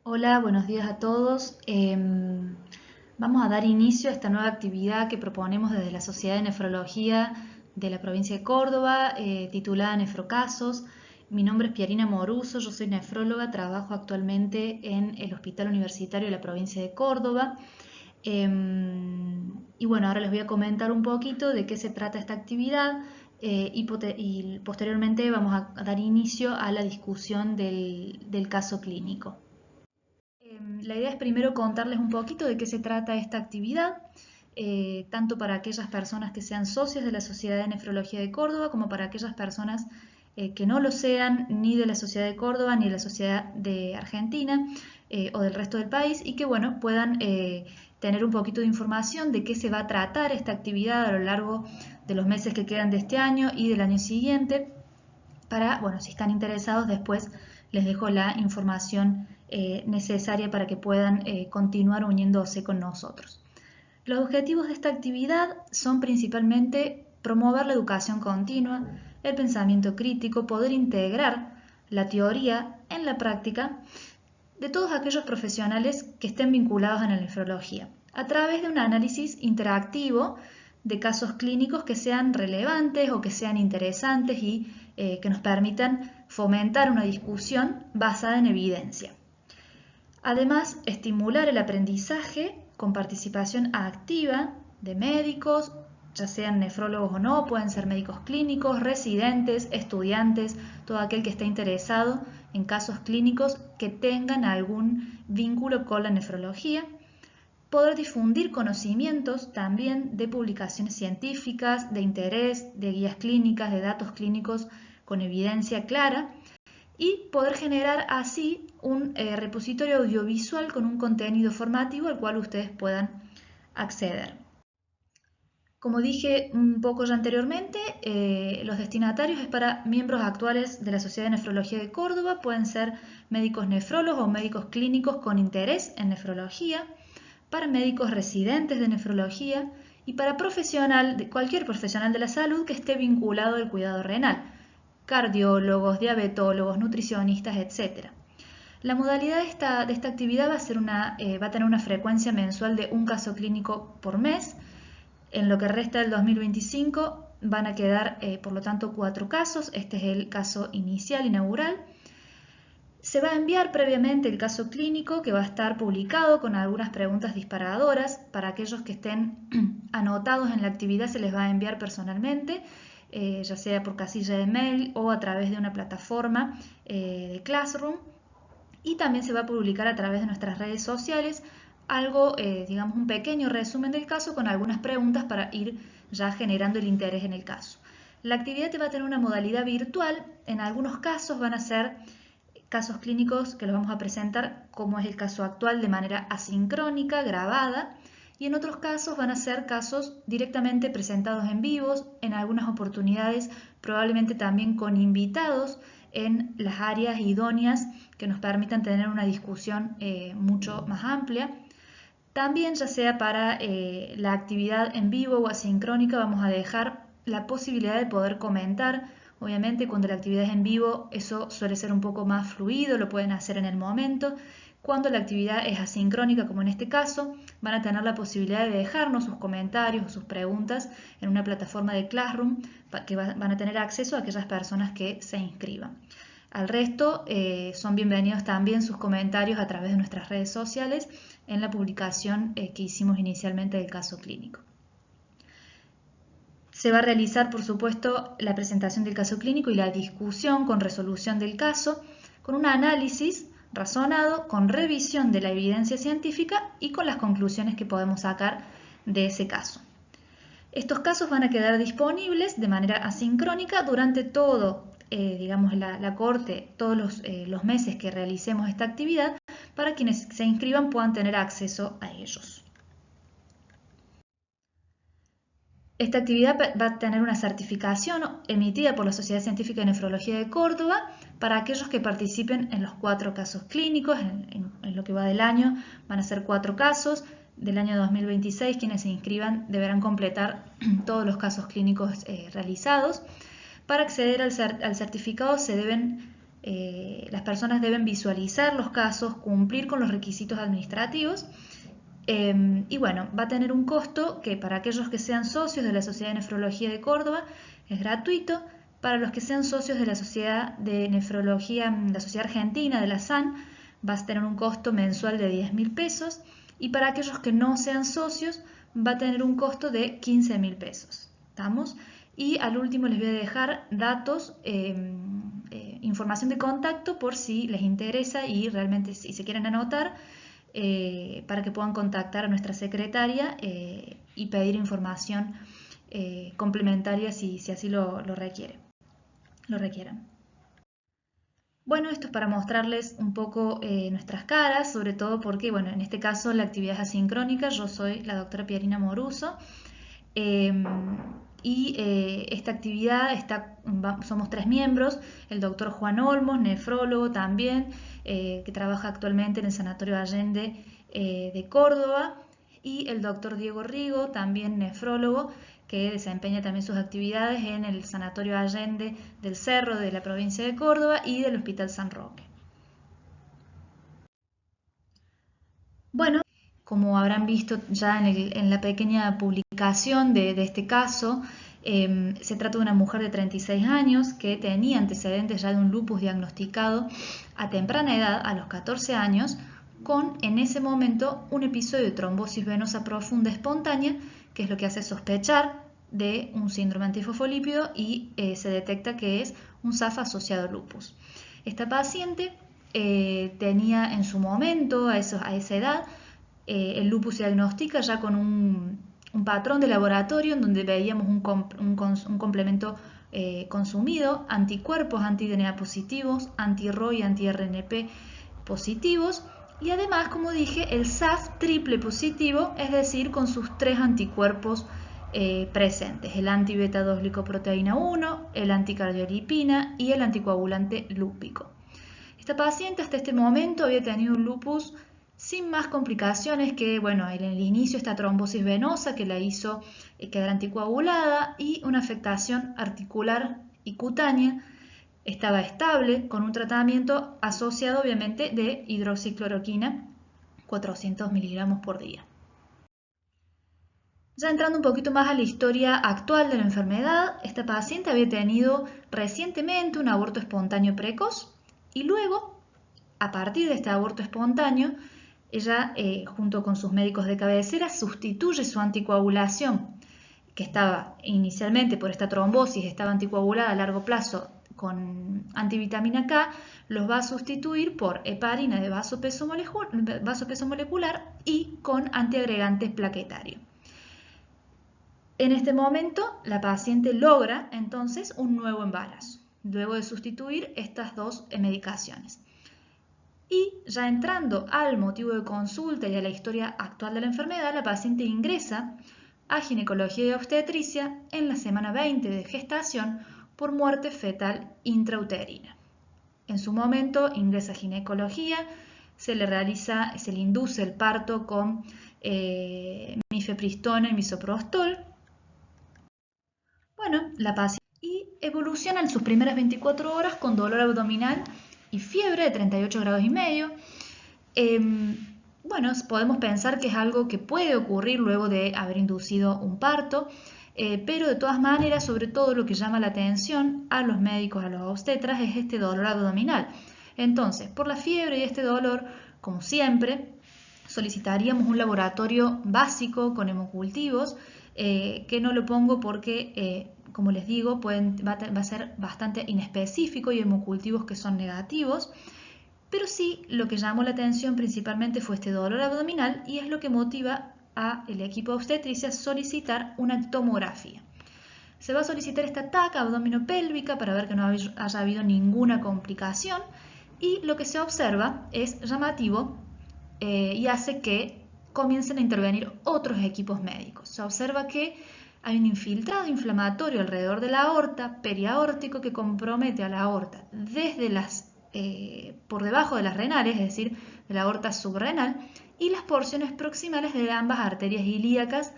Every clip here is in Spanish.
Hola, buenos días a todos. Vamos a dar inicio a esta nueva actividad que proponemos desde la Sociedad de Nefrología de la provincia de Córdoba, titulada Nefrocasos. Mi nombre es Pierina Moruso, yo soy nefróloga, trabajo actualmente en el Hospital Universitario de la provincia de Córdoba. Y bueno, ahora les voy a comentar un poquito de qué se trata esta actividad y posteriormente vamos a dar inicio a la discusión del caso clínico. La idea es primero contarles un poquito de qué se trata esta actividad, tanto para aquellas personas que sean socios de la Sociedad de Nefrología de Córdoba como para aquellas personas que no lo sean ni de la Sociedad de Córdoba ni de la Sociedad de Argentina o del resto del país y que bueno, puedan tener un poquito de información de qué se va a tratar esta actividad a lo largo de los meses que quedan de este año y del año siguiente para, bueno, si están interesados, después les dejo la información necesaria para que puedan continuar uniéndose con nosotros. Los objetivos de esta actividad son principalmente promover la educación continua, el pensamiento crítico, poder integrar la teoría en la práctica de todos aquellos profesionales que estén vinculados en la nefrología, a través de un análisis interactivo de casos clínicos que sean relevantes o que sean interesantes y que nos permitan fomentar una discusión basada en evidencia. Además, estimular el aprendizaje con participación activa de médicos, ya sean nefrólogos o no, pueden ser médicos clínicos, residentes, estudiantes, todo aquel que esté interesado en casos clínicos que tengan algún vínculo con la nefrología. Poder difundir conocimientos también de publicaciones científicas, de interés, de guías clínicas, de datos clínicos con evidencia clara y poder generar así un repositorio audiovisual con un contenido formativo al cual ustedes puedan acceder. Como dije un poco ya anteriormente, los destinatarios es para miembros actuales de la Sociedad de Nefrología de Córdoba, pueden ser médicos nefrólogos o médicos clínicos con interés en nefrología, para médicos residentes de nefrología y para cualquier profesional de la salud que esté vinculado al cuidado renal, cardiólogos, diabetólogos, nutricionistas, etc. La modalidad de esta actividad va a tener una frecuencia mensual de un caso clínico por mes. En lo que resta del 2025 van a quedar, por lo tanto, 4 casos. Este es el caso inaugural. Se va a enviar previamente el caso clínico que va a estar publicado con algunas preguntas disparadoras. Para aquellos que estén anotados en la actividad se les va a enviar personalmente, ya sea por casilla de mail o a través de una plataforma de Classroom. Y también se va a publicar a través de nuestras redes sociales algo, digamos, un pequeño resumen del caso con algunas preguntas para ir ya generando el interés en el caso. La actividad va a tener una modalidad virtual. En algunos casos van a ser casos clínicos que los vamos a presentar, como es el caso actual, de manera asincrónica, grabada, y en otros casos van a ser casos directamente presentados en vivos, en algunas oportunidades probablemente también con invitados en las áreas idóneas que nos permitan tener una discusión mucho más amplia. También, ya sea para la actividad en vivo o asincrónica, vamos a dejar la posibilidad de poder comentar. Obviamente, cuando la actividad es en vivo, eso suele ser un poco más fluido, lo pueden hacer en el momento. Cuando la actividad es asincrónica, como en este caso, van a tener la posibilidad de dejarnos sus comentarios o sus preguntas en una plataforma de Classroom que van a tener acceso a aquellas personas que se inscriban. Al resto, son bienvenidos también sus comentarios a través de nuestras redes sociales en la publicación que hicimos inicialmente del caso clínico. Se va a realizar, por supuesto, la presentación del caso clínico y la discusión con resolución del caso, con un análisis razonado, con revisión de la evidencia científica y con las conclusiones que podemos sacar de ese caso. Estos casos van a quedar disponibles de manera asincrónica durante todo, digamos, la corte, todos los meses que realicemos esta actividad, para quienes se inscriban puedan tener acceso a ellos. Esta actividad va a tener una certificación emitida por la Sociedad Científica de Nefrología de Córdoba para aquellos que participen en los 4 casos clínicos. En lo que va del año van a ser 4 casos. Del año 2026 quienes se inscriban deberán completar todos los casos clínicos realizados. Para acceder al certificado se deben Las personas deben visualizar los casos, cumplir con los requisitos administrativos y bueno, va a tener un costo que para aquellos que sean socios de la Sociedad de Nefrología de Córdoba es gratuito. Para los que sean socios de la Sociedad de Nefrología, la Sociedad Argentina de la SAN, va a tener un costo mensual de 10.000 pesos y para aquellos que no sean socios va a tener un costo de 15.000 pesos. ¿Estamos? Y al último les voy a dejar datos, información de contacto por si les interesa y realmente si se quieren anotar, para que puedan contactar a nuestra secretaria y pedir información complementaria si así lo requieran. Bueno, esto es para mostrarles un poco nuestras caras, sobre todo porque, bueno, en este caso la actividad es asincrónica. Yo soy la doctora Pierina Moruso y esta actividad somos 3 miembros: el doctor Juan Olmos, nefrólogo también, que trabaja actualmente en el Sanatorio Allende de Córdoba, y el doctor Diego Rigo, también nefrólogo, que desempeña también sus actividades en el Sanatorio Allende del Cerro de la provincia de Córdoba y del Hospital San Roque. Bueno, como habrán visto ya en la pequeña publicación de este caso, se trata de una mujer de 36 años que tenía antecedentes ya de un lupus diagnosticado a temprana edad, a los 14 años, con en ese momento un episodio de trombosis venosa profunda espontánea, que es lo que hace sospechar de un síndrome antifosfolípido y se detecta que es un SAF asociado a lupus. Esta paciente tenía en su momento, a esa edad, el lupus se diagnostica ya con un patrón de laboratorio en donde veíamos un complemento consumido, anticuerpos anti-DNA positivos, anti-RO y anti-RNP positivos, y además, como dije, el SAF triple positivo, es decir, con sus 3 anticuerpos presentes: el anti-beta-2 glicoproteína 1, el anticardiolipina y el anticoagulante lúpico. Esta paciente hasta este momento había tenido un lupus sin más complicaciones que, bueno, en el inicio esta trombosis venosa que la hizo quedar anticoagulada y una afectación articular y cutánea. Estaba estable con un tratamiento asociado obviamente de hidroxicloroquina, 400 miligramos por día. Ya entrando un poquito más a la historia actual de la enfermedad, esta paciente había tenido recientemente un aborto espontáneo precoz y luego, a partir de este aborto espontáneo, ella, junto con sus médicos de cabecera, sustituye su anticoagulación, que estaba inicialmente por esta trombosis, estaba anticoagulada a largo plazo con antivitamina K, los va a sustituir por heparina de bajo peso molecular y con antiagregante plaquetario. En este momento, la paciente logra entonces un nuevo embarazo, luego de sustituir estas 2 medicaciones. Y ya entrando al motivo de consulta y a la historia actual de la enfermedad, la paciente ingresa a ginecología y obstetricia en la semana 20 de gestación por muerte fetal intrauterina. En su momento ingresa a ginecología, se le induce el parto con mifepristona y misoprostol. Bueno, la paciente evoluciona en sus primeras 24 horas con dolor abdominal y fiebre de 38 grados y medio. Bueno, podemos pensar que es algo que puede ocurrir luego de haber inducido un parto, pero de todas maneras, sobre todo lo que llama la atención a los médicos, a los obstetras, es este dolor abdominal. Entonces, por la fiebre y este dolor, como siempre, solicitaríamos un laboratorio básico con hemocultivos, que no lo pongo porque, como les digo, va a ser bastante inespecífico y hemocultivos que son negativos. Pero sí, lo que llamó la atención principalmente fue este dolor abdominal y es lo que motiva al equipo de obstetricia a solicitar una tomografía. Se va a solicitar esta TAC abdominopélvica para ver que no haya habido ninguna complicación y lo que se observa es llamativo y hace que comiencen a intervenir otros equipos médicos. Se observa que hay un infiltrado inflamatorio alrededor de la aorta, periaórtico, que compromete a la aorta desde por debajo de las renales, es decir, de la aorta subrenal, y las porciones proximales de ambas arterias ilíacas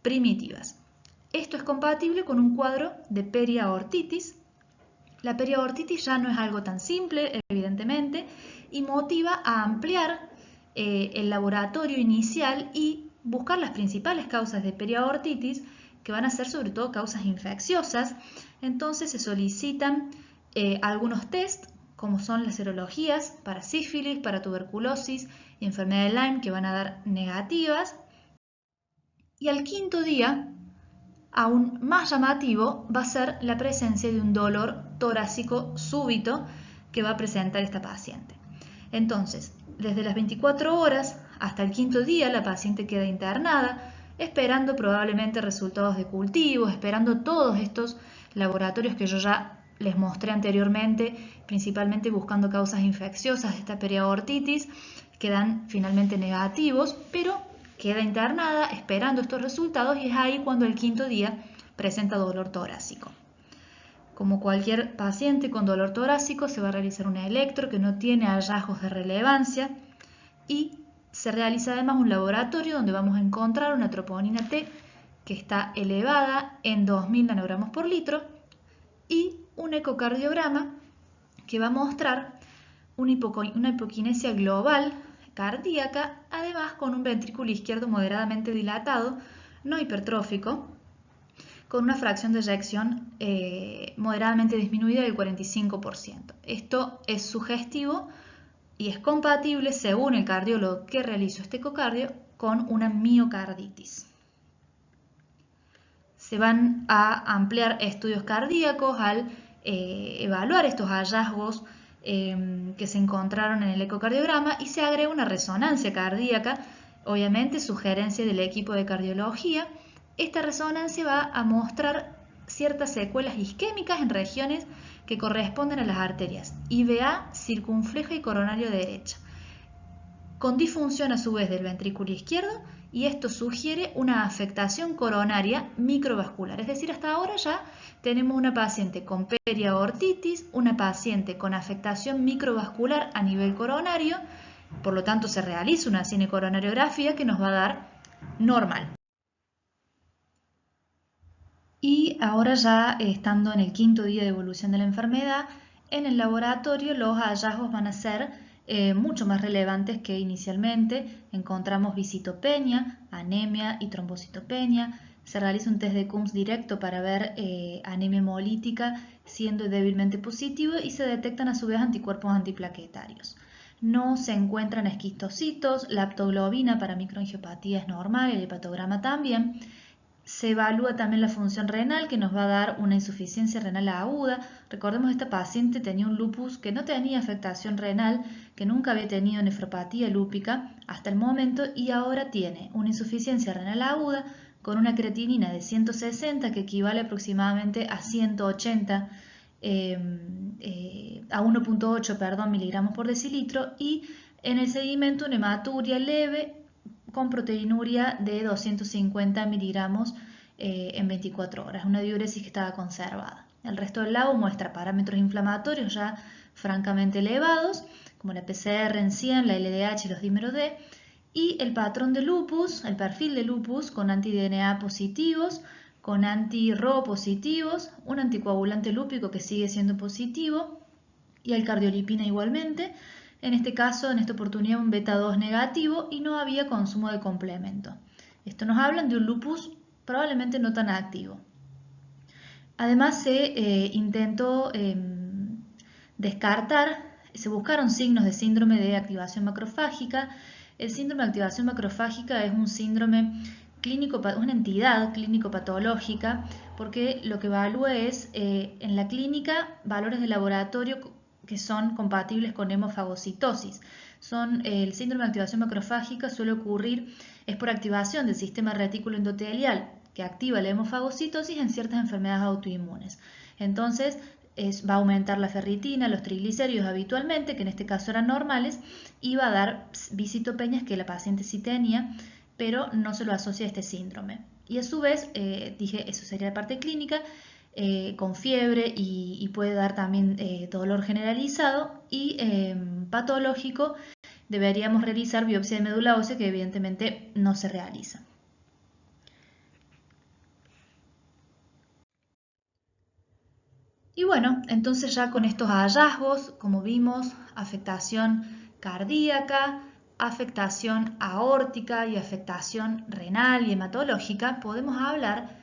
primitivas. Esto es compatible con un cuadro de periaortitis La periaortitis ya no es algo tan simple, evidentemente, y motiva a ampliar el laboratorio inicial y buscar las principales causas de periaortitis, que van a ser sobre todo causas infecciosas. Entonces se solicitan algunos test, como son las serologías para sífilis, para tuberculosis y enfermedad de Lyme, que van a dar negativas. Y al quinto día, aún más llamativo, va a ser la presencia de un dolor torácico súbito que va a presentar esta paciente. Entonces, desde las 24 horas hasta el quinto día, la paciente queda internada, esperando probablemente resultados de cultivos, esperando todos estos laboratorios que yo ya les mostré anteriormente, principalmente buscando causas infecciosas de esta periaortitis, que dan finalmente negativos, pero queda internada esperando estos resultados y es ahí cuando el quinto día presenta dolor torácico. Como cualquier paciente con dolor torácico, se va a realizar una electro que no tiene hallazgos de relevancia y se realiza además un laboratorio donde vamos a encontrar una troponina T que está elevada en 2000 nanogramos por litro y un ecocardiograma que va a mostrar una hipoquinesia global cardíaca, además con un ventrículo izquierdo moderadamente dilatado, no hipertrófico, con una fracción de eyección moderadamente disminuida del 45%. Esto es sugestivo y es compatible, según el cardiólogo que realizó este ecocardio, con una miocarditis. Se van a ampliar estudios cardíacos al evaluar estos hallazgos que se encontraron en el ecocardiograma y se agrega una resonancia cardíaca, obviamente sugerencia del equipo de cardiología. Esta resonancia va a mostrar ciertas secuelas isquémicas en regiones que corresponden a las arterias IVA, circunfleja y coronario derecha, con disfunción a su vez del ventrículo izquierdo, y esto sugiere una afectación coronaria microvascular. Es decir, hasta ahora ya tenemos una paciente con periaortitis, una paciente con afectación microvascular a nivel coronario, por lo tanto se realiza una cinecoronariografía que nos va a dar normal. Y ahora ya estando en el quinto día de evolución de la enfermedad, en el laboratorio los hallazgos van a ser mucho más relevantes que inicialmente. Encontramos visitopenia, anemia y trombocitopenia. Se realiza un test de Coombs directo para ver anemia hemolítica siendo débilmente positivo y se detectan a su vez anticuerpos antiplaquetarios. No se encuentran esquistocitos, la aptoglobina para microangiopatía es normal, el hepatograma también. Se evalúa también la función renal, que nos va a dar una insuficiencia renal aguda. Recordemos que esta paciente tenía un lupus que no tenía afectación renal, que nunca había tenido nefropatía lúpica hasta el momento y ahora tiene una insuficiencia renal aguda con una creatinina de 160 que equivale aproximadamente a 180 a 1.8 miligramos por decilitro y en el seguimiento una hematuria leve con proteinuria de 250 miligramos en 24 horas, una diuresis que estaba conservada. El resto del labo muestra parámetros inflamatorios ya francamente elevados, como la PCR en 100, la LDH y los dímeros D, y el patrón de lupus, el perfil de lupus con anti-DNA positivos, con anti-RO positivos, un anticoagulante lúpico que sigue siendo positivo y el cardiolipina igualmente. En este caso, en esta oportunidad, un beta 2 negativo y no había consumo de complemento. Esto nos habla de un lupus probablemente no tan activo. Además, se intentó descartar, se buscaron signos de síndrome de activación macrofágica. El síndrome de activación macrofágica es un síndrome clínico, una entidad clínico-patológica, porque lo que evalúa es en la clínica valores de laboratorio que son compatibles con hemofagocitosis. El síndrome de activación macrofágica suele ocurrir, es por activación del sistema retículo endotelial que activa la hemofagocitosis en ciertas enfermedades autoinmunes. Entonces va a aumentar la ferritina, los triglicéridos habitualmente, que en este caso eran normales, y va a dar visitopenias que la paciente sí tenía, pero no se lo asocia a este síndrome. Y a su vez, dije, eso sería la parte clínica, con fiebre y puede dar también dolor generalizado y patológico. Deberíamos realizar biopsia de médula ósea, que evidentemente no se realiza. Y bueno, entonces ya con estos hallazgos, como vimos, afectación cardíaca, afectación aórtica y afectación renal y hematológica, podemos hablar,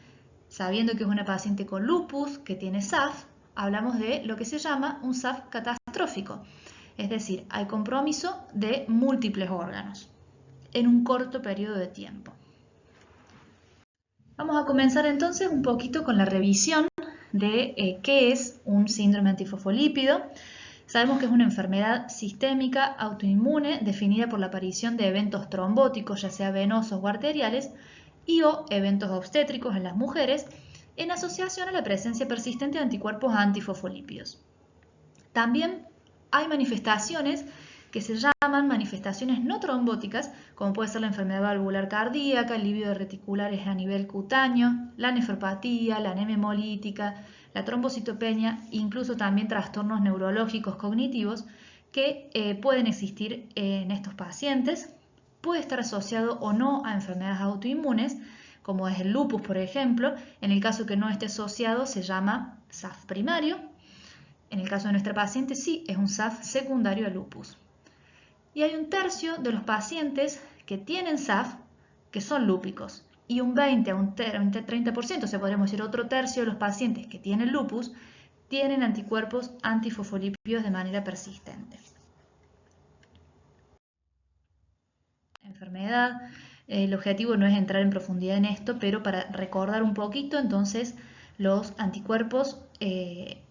sabiendo que es una paciente con lupus que tiene SAF, hablamos de lo que se llama un SAF catastrófico. Es decir, hay compromiso de múltiples órganos en un corto periodo de tiempo. Vamos a comenzar entonces un poquito con la revisión de qué es un síndrome antifosfolípido. Sabemos que es una enfermedad sistémica autoinmune definida por la aparición de eventos trombóticos, ya sea venosos o arteriales, y o eventos obstétricos en las mujeres, en asociación a la presencia persistente de anticuerpos antifosfolípidos. También hay manifestaciones que se llaman manifestaciones no trombóticas, como puede ser la enfermedad valvular cardíaca, el lívido reticulares a nivel cutáneo, la nefropatía, la anemia hemolítica, la trombocitopenia, incluso también trastornos neurológicos cognitivos que pueden existir en estos pacientes. Puede estar asociado o no a enfermedades autoinmunes, como es el lupus, por ejemplo. En el caso que no esté asociado, se llama SAF primario. En el caso de nuestra paciente, sí, es un SAF secundario a lupus. Y hay un tercio de los pacientes que tienen SAF que son lúpicos. Y un 20 a un 30%, o sea, podríamos decir otro tercio de los pacientes que tienen lupus, tienen anticuerpos antifosfolípidos de manera persistente. Enfermedad, el objetivo no es entrar en profundidad en esto, pero para recordar un poquito, entonces los anticuerpos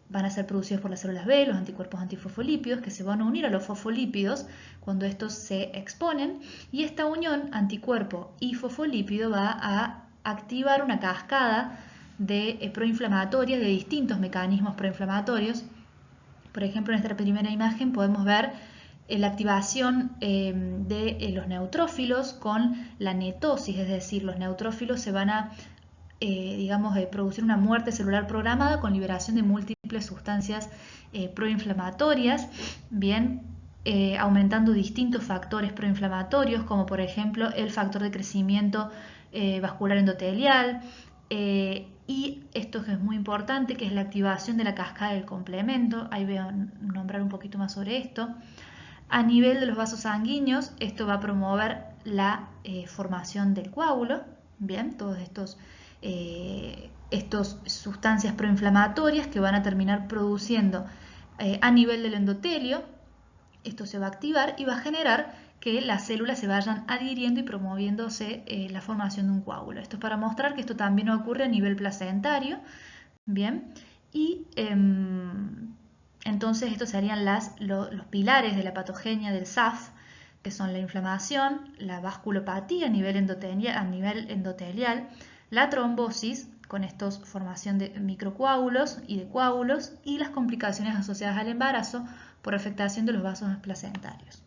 van a ser producidos por las células B, los anticuerpos antifosfolípidos, que se van a unir a los fosfolípidos cuando estos se exponen, y esta unión anticuerpo y fosfolípido va a activar una cascada de proinflamatorias, de distintos mecanismos proinflamatorios. Por ejemplo, en esta primera imagen podemos ver la activación de los neutrófilos con la netosis, es decir, los neutrófilos se van a producir una muerte celular programada con liberación de múltiples sustancias proinflamatorias, bien, aumentando distintos factores proinflamatorios, como por ejemplo el factor de crecimiento vascular endotelial, y esto que es muy importante, que es la activación de la cascada del complemento. Ahí voy a nombrar un poquito más sobre esto. A nivel de los vasos sanguíneos, esto va a promover la formación del coágulo, bien, todos estos sustancias proinflamatorias que van a terminar produciendo a nivel del endotelio. Esto se va a activar y va a generar que las células se vayan adhiriendo y promoviéndose la formación de un coágulo. Esto es para mostrar que esto también ocurre a nivel placentario, bien, y entonces estos serían los pilares de la patogenia del SAF, que son la inflamación, la vasculopatía a nivel endotelial, la trombosis, con estos formación de microcoágulos y de coágulos, y las complicaciones asociadas al embarazo por afectación de los vasos placentarios.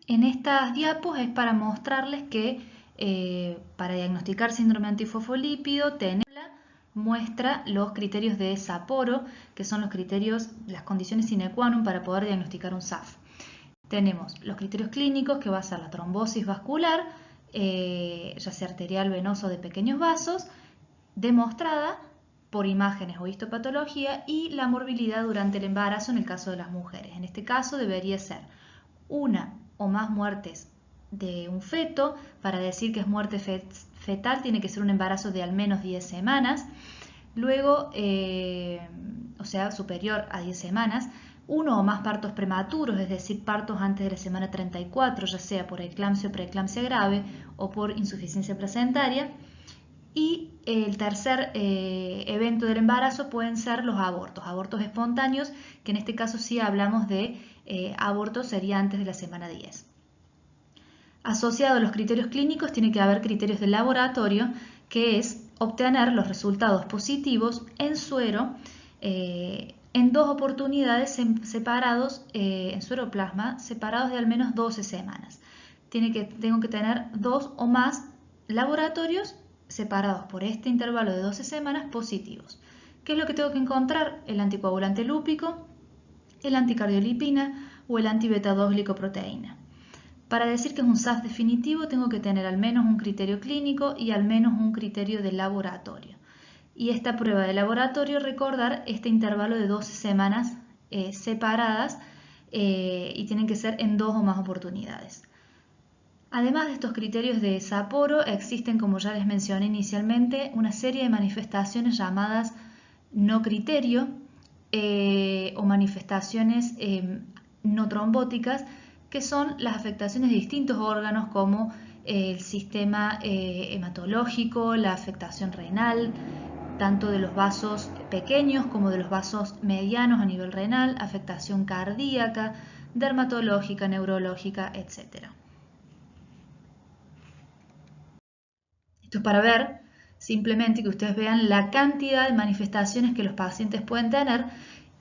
En estas diapos es para mostrarles que para diagnosticar síndrome antifosfolípido, muestra los criterios de Sapporo, que son los criterios, las condiciones sine qua non para poder diagnosticar un SAF. Tenemos los criterios clínicos, que va a ser la trombosis vascular, ya sea arterial, venosa o de pequeños vasos, demostrada por imágenes o histopatología, y la morbilidad durante el embarazo en el caso de las mujeres. En este caso debería ser una o más muertes de un feto. Para decir que es muerte fetal tiene que ser un embarazo de al menos 10 semanas, luego, o sea, superior a 10 semanas, uno o más partos prematuros, es decir, partos antes de la semana 34, ya sea por eclampsia o preeclampsia grave o por insuficiencia placentaria. Y el tercer evento del embarazo pueden ser los abortos espontáneos, que en este caso sí hablamos de aborto, sería antes de la semana 10. Asociado a los criterios clínicos tiene que haber criterios de laboratorio, que es obtener los resultados positivos en suero en dos oportunidades separados, en sueroplasma, separados de al menos 12 semanas. Tengo que tener 2 o más laboratorios separados por este intervalo de 12 semanas positivos. ¿Qué es lo que tengo que encontrar? El anticoagulante lúpico, el anticardiolipina o el anti-beta-2 glicoproteína. Para decir que es un SAF definitivo tengo que tener al menos un criterio clínico y al menos un criterio de laboratorio. Y esta prueba de laboratorio, recordar este intervalo de 12 semanas separadas y tienen que ser en 2 o más oportunidades. Además de estos criterios de Sapporo, existen, como ya les mencioné inicialmente, una serie de manifestaciones llamadas no criterio o manifestaciones no trombóticas, que son las afectaciones de distintos órganos como el sistema hematológico, la afectación renal, tanto de los vasos pequeños como de los vasos medianos a nivel renal, afectación cardíaca, dermatológica, neurológica, etc. Esto es para ver simplemente que ustedes vean la cantidad de manifestaciones que los pacientes pueden tener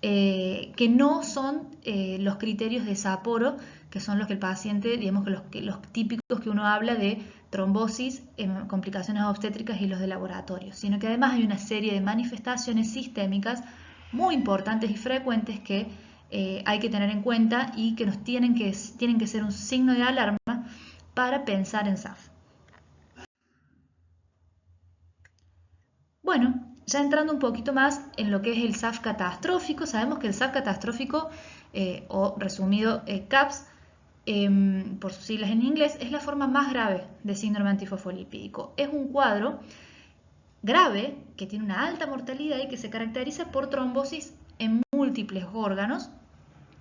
que no son los criterios de Sapporo, que son los que el paciente, digamos que los típicos que uno habla de trombosis, complicaciones obstétricas y los de laboratorio, sino que además hay una serie de manifestaciones sistémicas muy importantes y frecuentes que hay que tener en cuenta y que tienen que ser un signo de alarma para pensar en SAF. Bueno, ya entrando un poquito más en lo que es el SAF catastrófico, sabemos que el SAF catastrófico, o resumido CAPS, por sus siglas en inglés, es la forma más grave de síndrome antifosfolipídico. Es un cuadro grave que tiene una alta mortalidad y que se caracteriza por trombosis en múltiples órganos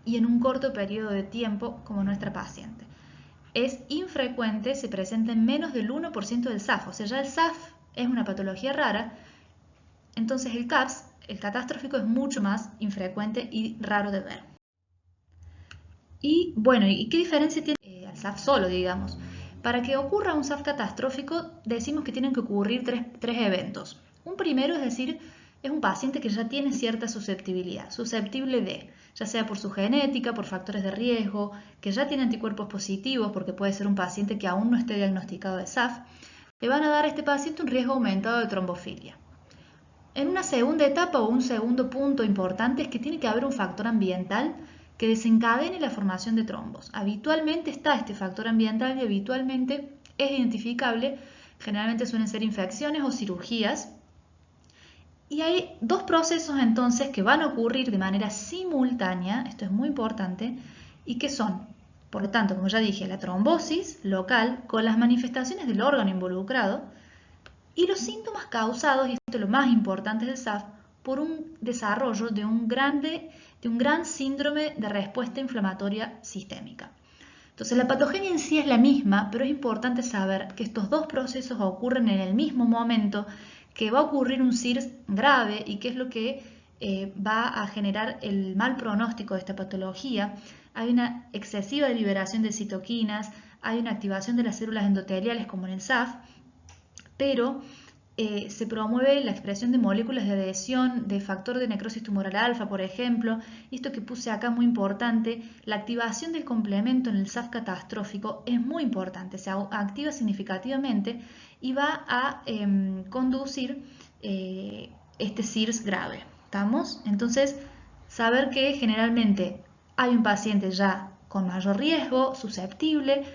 y en un corto periodo de tiempo, como nuestra paciente. Es infrecuente, se presenta en menos del 1% del SAF, o sea, ya el SAF es una patología rara. Entonces el CAPS, el catastrófico, es mucho más infrecuente y raro de ver. Y bueno, ¿y qué diferencia tiene al SAF solo, digamos? Para que ocurra un SAF catastrófico decimos que tienen que ocurrir tres eventos. Un primero, es decir, es un paciente que ya tiene cierta susceptibilidad, susceptible de, ya sea por su genética, por factores de riesgo, que ya tiene anticuerpos positivos, porque puede ser un paciente que aún no esté diagnosticado de SAF, le van a dar a este paciente un riesgo aumentado de trombofilia. En una segunda etapa o un segundo punto importante es que tiene que haber un factor ambiental que desencadene la formación de trombos. Habitualmente está este factor ambiental y habitualmente es identificable, generalmente suelen ser infecciones o cirugías. Y hay dos procesos entonces que van a ocurrir de manera simultánea, esto es muy importante, y que son, por lo tanto, como ya dije, la trombosis local con las manifestaciones del órgano involucrado, y los síntomas causados, y esto es lo más importante del SAF, por un desarrollo de un gran síndrome de respuesta inflamatoria sistémica. Entonces la patogenia en sí es la misma, pero es importante saber que estos dos procesos ocurren en el mismo momento, que va a ocurrir un SIRS grave y que es lo que va a generar el mal pronóstico de esta patología. Hay una excesiva liberación de citoquinas, hay una activación de las células endoteliales como en el SAF, pero se promueve la expresión de moléculas de adhesión, de factor de necrosis tumoral alfa, por ejemplo, y esto que puse acá muy importante, la activación del complemento en el SAF catastrófico es muy importante, se activa significativamente y va a conducir este SIRS grave. ¿Estamos? Entonces, saber que generalmente hay un paciente ya con mayor riesgo, susceptible,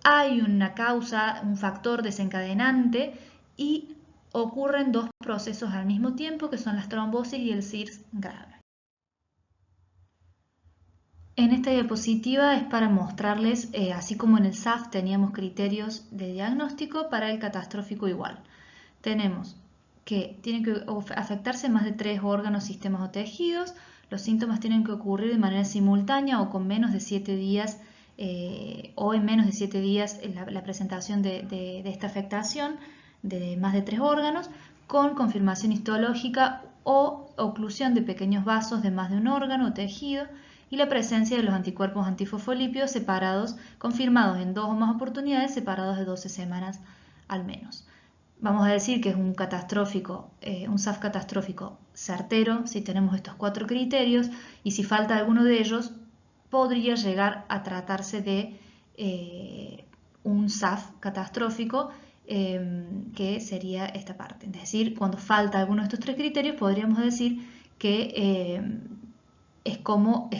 hay una causa, un factor desencadenante y ocurren dos procesos al mismo tiempo que son las trombosis y el SIRS grave. En esta diapositiva es para mostrarles, así como en el SAF teníamos criterios de diagnóstico, para el catastrófico igual. Tenemos que tienen que afectarse más de 3 órganos, sistemas o tejidos, los síntomas tienen que ocurrir de manera simultánea o con menos de 7 días o en menos de 7 días la presentación de esta afectación de más de 3 órganos, con confirmación histológica o oclusión de pequeños vasos de más de un órgano o tejido y la presencia de los anticuerpos antifosfolípidos separados, confirmados en 2 o más oportunidades, separados de 12 semanas al menos. Vamos a decir que es un catastrófico, un SAF catastrófico certero si tenemos estos 4 criterios, y si falta alguno de ellos podría llegar a tratarse de un SAF catastrófico, que sería esta parte. Es decir, cuando falta alguno de estos 3 criterios podríamos decir que es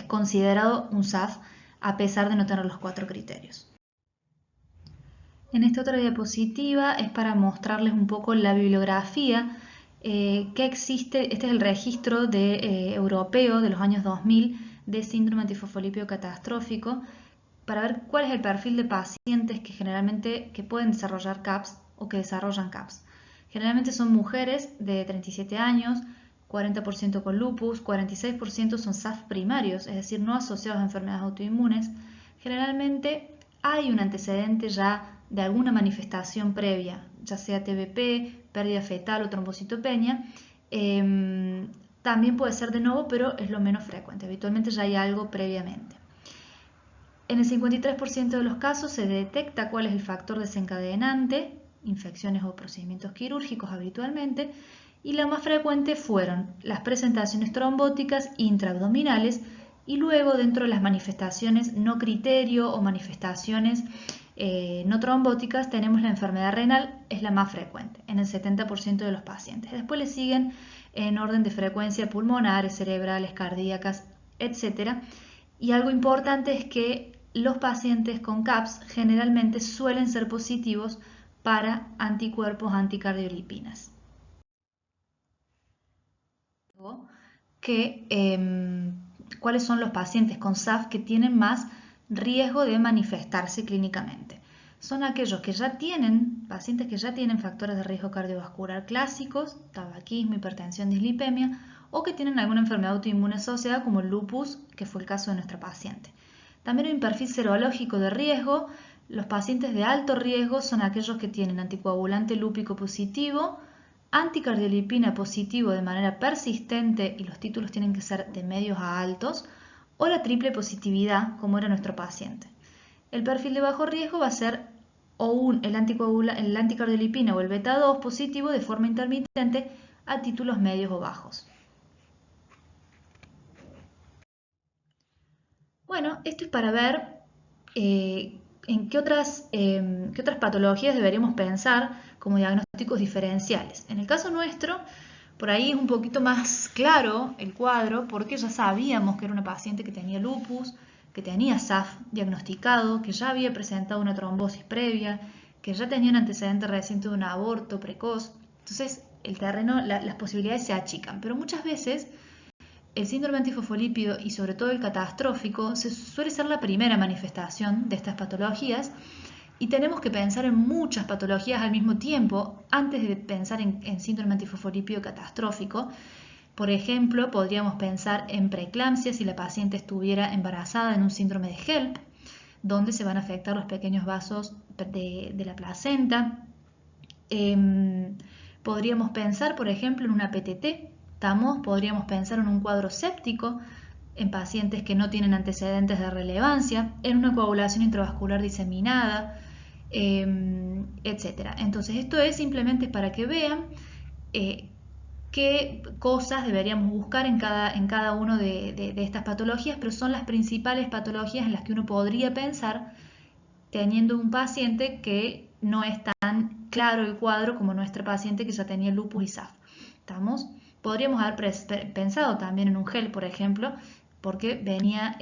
considerado un SAF a pesar de no tener los 4 criterios. En esta otra diapositiva es para mostrarles un poco la bibliografía que existe. Este es el registro europeo de los años 2000 de síndrome antifosfolípido catastrófico, para ver cuál es el perfil de pacientes que generalmente pueden desarrollar CAPS o que desarrollan CAPS. Generalmente son mujeres de 37 años, 40% con lupus, 46% son SAF primarios, es decir, no asociados a enfermedades autoinmunes. Generalmente hay un antecedente ya de alguna manifestación previa, ya sea TBP, pérdida fetal o trombocitopenia. También puede ser de nuevo, pero es lo menos frecuente. Habitualmente ya hay algo previamente. En el 53% de los casos se detecta cuál es el factor desencadenante, infecciones o procedimientos quirúrgicos habitualmente, y la más frecuente fueron las presentaciones trombóticas intraabdominales y luego dentro de las manifestaciones no criterio o manifestaciones no trombóticas tenemos la enfermedad renal, es la más frecuente en el 70% de los pacientes. Después le siguen en orden de frecuencia pulmonares, cerebrales, cardíacas, etc. Y algo importante es que los pacientes con CAPS generalmente suelen ser positivos para anticuerpos anticardiolipinas. ¿Cuáles son los pacientes con SAF que tienen más riesgo de manifestarse clínicamente? Son aquellos que ya tienen, pacientes que ya tienen factores de riesgo cardiovascular clásicos, tabaquismo, hipertensión, dislipemia, o que tienen alguna enfermedad autoinmune asociada como el lupus, que fue el caso de nuestra paciente. También hay un perfil serológico de riesgo. Los pacientes de alto riesgo son aquellos que tienen anticoagulante lúpico positivo, anticardiolipina positivo de manera persistente, y los títulos tienen que ser de medios a altos, o la triple positividad, como era nuestro paciente. El perfil de bajo riesgo va a ser el anticardiolipina o el beta 2 positivo de forma intermitente a títulos medios o bajos. Bueno, esto es para ver en qué otras patologías deberíamos pensar como diagnósticos diferenciales. En el caso nuestro, por ahí es un poquito más claro el cuadro porque ya sabíamos que era una paciente que tenía lupus, que tenía SAF diagnosticado, que ya había presentado una trombosis previa, que ya tenía un antecedente reciente de un aborto precoz. Entonces, el terreno, las posibilidades se achican, pero muchas veces el síndrome antifosfolípido y sobre todo el catastrófico suele ser la primera manifestación de estas patologías y tenemos que pensar en muchas patologías al mismo tiempo antes de pensar en síndrome antifosfolípido catastrófico. Por ejemplo, podríamos pensar en preeclampsia si la paciente estuviera embarazada en un síndrome de HELLP, donde se van a afectar los pequeños vasos de la placenta. Podríamos pensar, por ejemplo, en una PTT. Podríamos pensar en un cuadro séptico en pacientes que no tienen antecedentes de relevancia, en una coagulación intravascular diseminada, etc. Entonces, esto es simplemente para que vean qué cosas deberíamos buscar en cada una de estas patologías, pero son las principales patologías en las que uno podría pensar teniendo un paciente que no es tan claro el cuadro como nuestra paciente que ya tenía lupus y SAF. ¿Estamos? Podríamos haber pensado también en un gel, por ejemplo, porque venía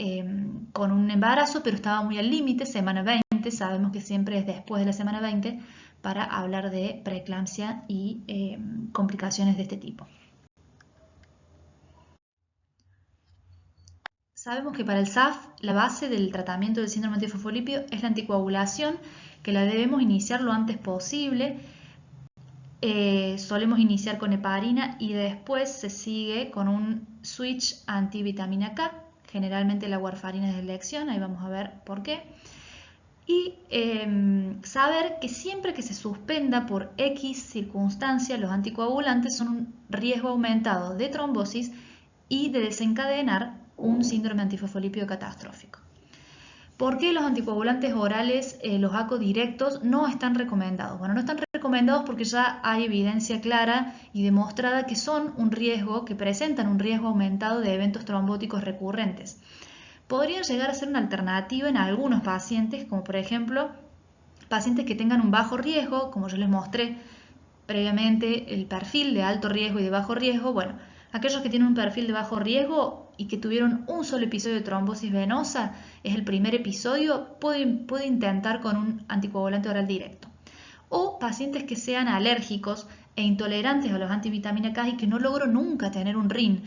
con un embarazo, pero estaba muy al límite, semana 20, sabemos que siempre es después de la semana 20, para hablar de preeclampsia y complicaciones de este tipo. Sabemos que para el SAF la base del tratamiento del síndrome antifosfolípido es la anticoagulación, que la debemos iniciar lo antes posible. Solemos iniciar con heparina y después se sigue con un switch antivitamina K, generalmente la warfarina es de elección, ahí vamos a ver por qué. Y saber que siempre que se suspenda por X circunstancia los anticoagulantes son un riesgo aumentado de trombosis y de desencadenar un síndrome antifosfolípido catastrófico. ¿Por qué los anticoagulantes orales, los ACO directos, no están recomendados? Bueno, no están recomendados porque ya hay evidencia clara y demostrada que son un riesgo, que presentan un riesgo aumentado de eventos trombóticos recurrentes. Podrían llegar a ser una alternativa en algunos pacientes, como por ejemplo pacientes que tengan un bajo riesgo, como yo les mostré previamente el perfil de alto riesgo y de bajo riesgo. Bueno, aquellos que tienen un perfil de bajo riesgo y que tuvieron un solo episodio de trombosis venosa, es el primer episodio, puede intentar con un anticoagulante oral directo. O pacientes que sean alérgicos e intolerantes a los antivitamina K y que no logro nunca tener un RIN.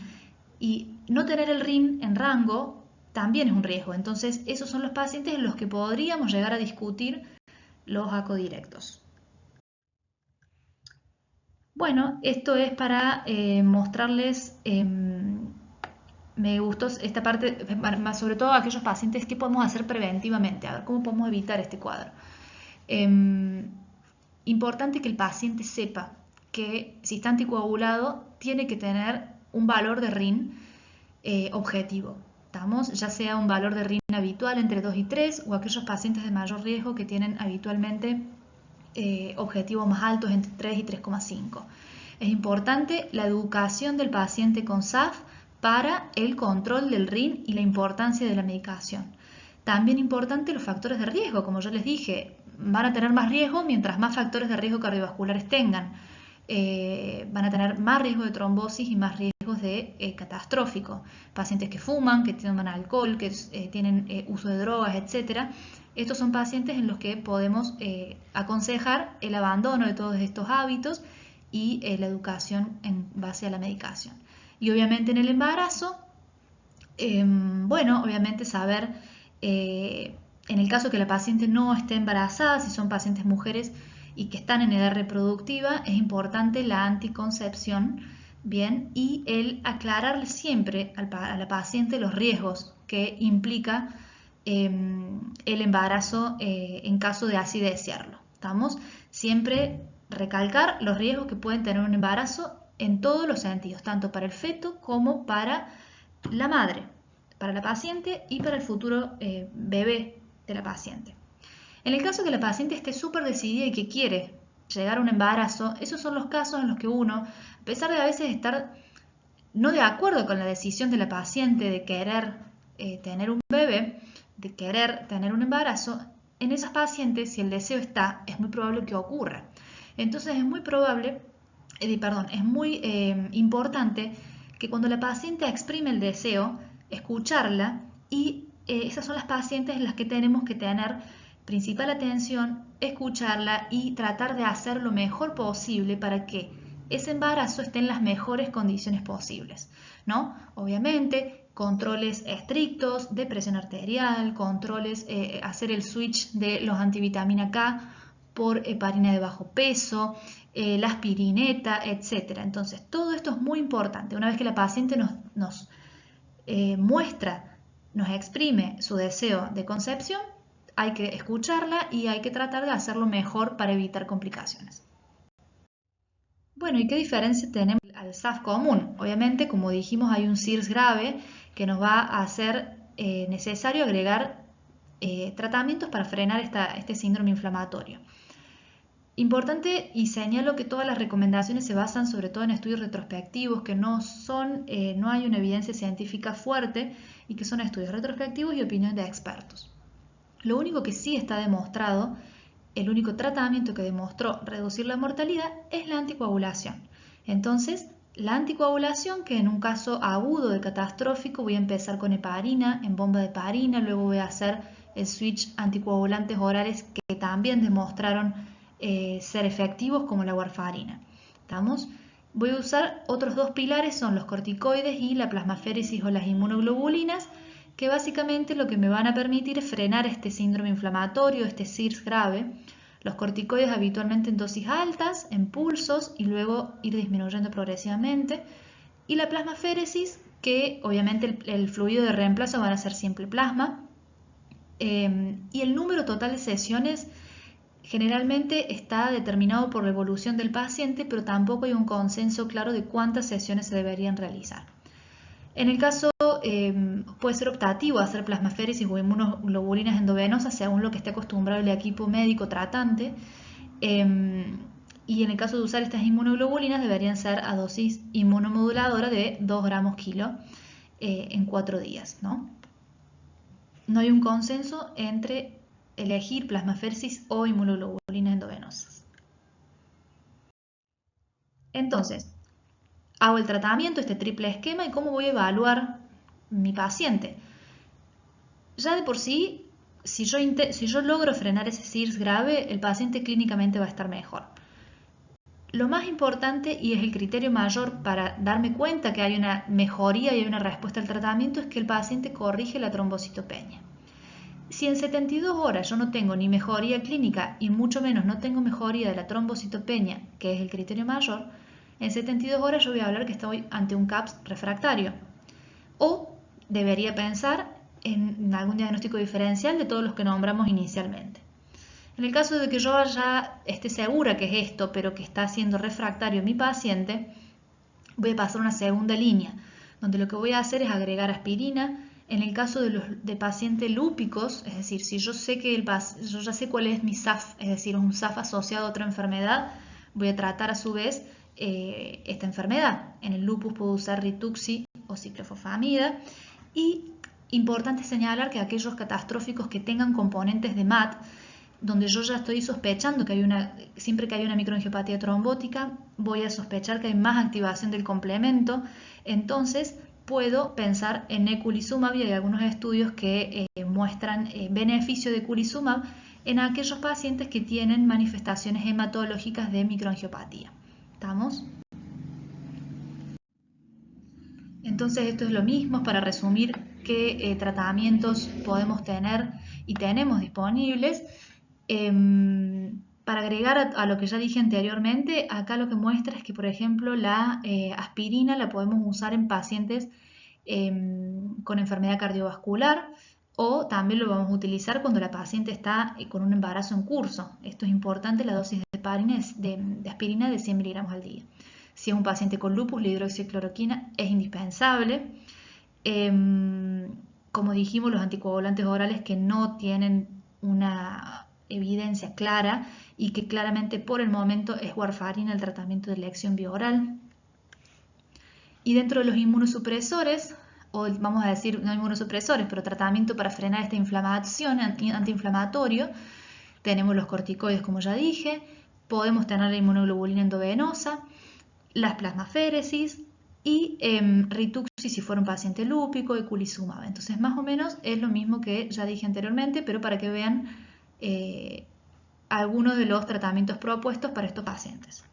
Y no tener el RIN en rango también es un riesgo. Entonces, esos son los pacientes en los que podríamos llegar a discutir los ACO-directos. Bueno, esto es para mostrarles, me gustó esta parte, más sobre todo a aquellos pacientes que podemos hacer preventivamente, a ver cómo podemos evitar este cuadro. Importante que el paciente sepa que si está anticoagulado tiene que tener un valor de RIN objetivo, ¿estamos? Ya sea un valor de RIN habitual entre 2 y 3 o aquellos pacientes de mayor riesgo que tienen habitualmente objetivos más altos entre 3 y 3,5. Es importante la educación del paciente con SAF para el control del RIN y la importancia de la medicación. También importante los factores de riesgo, como yo les dije, van a tener más riesgo mientras más factores de riesgo cardiovasculares tengan. Van a tener más riesgo de trombosis y más riesgos de catastrófico. Pacientes que fuman, que toman alcohol, que tienen uso de drogas, etc. Estos son pacientes en los que podemos aconsejar el abandono de todos estos hábitos y la educación en base a la medicación. Y obviamente en el embarazo, bueno, obviamente saber, en el caso que la paciente no esté embarazada, si son pacientes mujeres y que están en edad reproductiva, es importante la anticoncepción, bien, y el aclararle siempre a la paciente los riesgos que implica el embarazo en caso de así desearlo. ¿Estamos? Siempre recalcar los riesgos que pueden tener un embarazo en todos los sentidos, tanto para el feto como para la madre, para la paciente y para el futuro bebé de la paciente. En el caso que la paciente esté súper decidida y que quiere llegar a un embarazo, esos son los casos en los que uno, a pesar de a veces estar no de acuerdo con la decisión de la paciente de querer tener un bebé, de querer tener un embarazo, en esas pacientes, si el deseo está, es muy probable que ocurra. Entonces es muy probable, es muy importante que cuando la paciente exprime el deseo, escucharla y esas son las pacientes en las que tenemos que tener principal atención, escucharla y tratar de hacer lo mejor posible para que ese embarazo esté en las mejores condiciones posibles, ¿no? Obviamente, controles estrictos de presión arterial, controles, hacer el switch de los antivitamina K por heparina de bajo peso, la aspirineta, etc. Entonces, todo esto es muy importante. Una vez que la paciente nos muestra, nos exprime su deseo de concepción, hay que escucharla y hay que tratar de hacerlo mejor para evitar complicaciones. Bueno, ¿y qué diferencia tenemos al SAF común? Obviamente, como dijimos, hay un CIRS grave que nos va a hacer necesario agregar tratamientos para frenar este síndrome inflamatorio. Importante, y señalo que todas las recomendaciones se basan sobre todo en estudios retrospectivos que no hay una evidencia científica fuerte y que son estudios retrospectivos y opinión de expertos. Lo único que sí está demostrado, el único tratamiento que demostró reducir la mortalidad es la anticoagulación. Entonces, la anticoagulación, que en un caso agudo de catastrófico voy a empezar con heparina, en bomba de heparina, luego voy a hacer el switch anticoagulantes orales que también demostraron ser efectivos como la warfarina. ¿Estamos? Voy a usar otros dos pilares, son los corticoides y la plasmaféresis o las inmunoglobulinas, que básicamente lo que me van a permitir es frenar este síndrome inflamatorio, este CIRS grave. Los corticoides habitualmente en dosis altas, en pulsos y luego ir disminuyendo progresivamente. Y la plasmaféresis, que obviamente el fluido de reemplazo van a ser siempre plasma. Y el número total de sesiones generalmente está determinado por la evolución del paciente, pero tampoco hay un consenso claro de cuántas sesiones se deberían realizar. En el caso puede ser optativo hacer plasmaféresis o inmunoglobulinas endovenosas según lo que esté acostumbrado el equipo médico tratante, y en el caso de usar estas inmunoglobulinas deberían ser a dosis inmunomoduladora de 2 gramos kilo en 4 días, ¿no? No hay un consenso entre elegir plasmaféresis o inmunoglobulinas endovenosas. Entonces, hago el tratamiento, este triple esquema, y cómo voy a evaluar mi paciente. Ya de por sí, si yo logro frenar ese CIRS grave, el paciente clínicamente va a estar mejor. Lo más importante, y es el criterio mayor para darme cuenta que hay una mejoría y hay una respuesta al tratamiento, es que el paciente corrige la trombocitopenia. Si en 72 horas yo no tengo ni mejoría clínica y mucho menos no tengo mejoría de la trombocitopenia, que es el criterio mayor, en 72 horas yo voy a hablar que estoy ante un CAPS refractario. O debería pensar en algún diagnóstico diferencial de todos los que nombramos inicialmente. En el caso de que yo ya esté segura que es esto, pero que está siendo refractario mi paciente, voy a pasar a una segunda línea, donde lo que voy a hacer es agregar aspirina. En el caso de pacientes lúpicos, es decir, si yo sé que yo ya sé cuál es mi SAF, es decir, un SAF asociado a otra enfermedad, voy a tratar a su vez esta enfermedad. En el lupus puedo usar rituxi o ciclofosfamida. Y importante señalar que aquellos catastróficos que tengan componentes de MAT, donde yo ya estoy sospechando que siempre que hay una microangiopatía trombótica, voy a sospechar que hay más activación del complemento, entonces puedo pensar en eculizumab y hay algunos estudios que muestran beneficio de eculizumab en aquellos pacientes que tienen manifestaciones hematológicas de microangiopatía. ¿Estamos? Entonces esto es lo mismo para resumir qué tratamientos podemos tener y tenemos disponibles. Para agregar a lo que ya dije anteriormente, acá lo que muestra es que, por ejemplo, la aspirina la podemos usar en pacientes con enfermedad cardiovascular o también lo vamos a utilizar cuando la paciente está con un embarazo en curso. Esto es importante, la dosis de aspirina de 100 miligramos al día. Si es un paciente con lupus, la hidroxicloroquina es indispensable. Como dijimos, los anticoagulantes orales que no tienen una evidencia clara y que claramente por el momento es warfarina el tratamiento de elección bioral. Y dentro de los inmunosupresores, o vamos a decir no inmunosupresores, pero tratamiento para frenar esta inflamación, antiinflamatorio, tenemos los corticoides como ya dije, podemos tener la inmunoglobulina endovenosa, las plasmaféresis y rituxi si fuera un paciente lúpico, eculizumab. Entonces más o menos es lo mismo que ya dije anteriormente, pero para que vean algunos de los tratamientos propuestos para estos pacientes.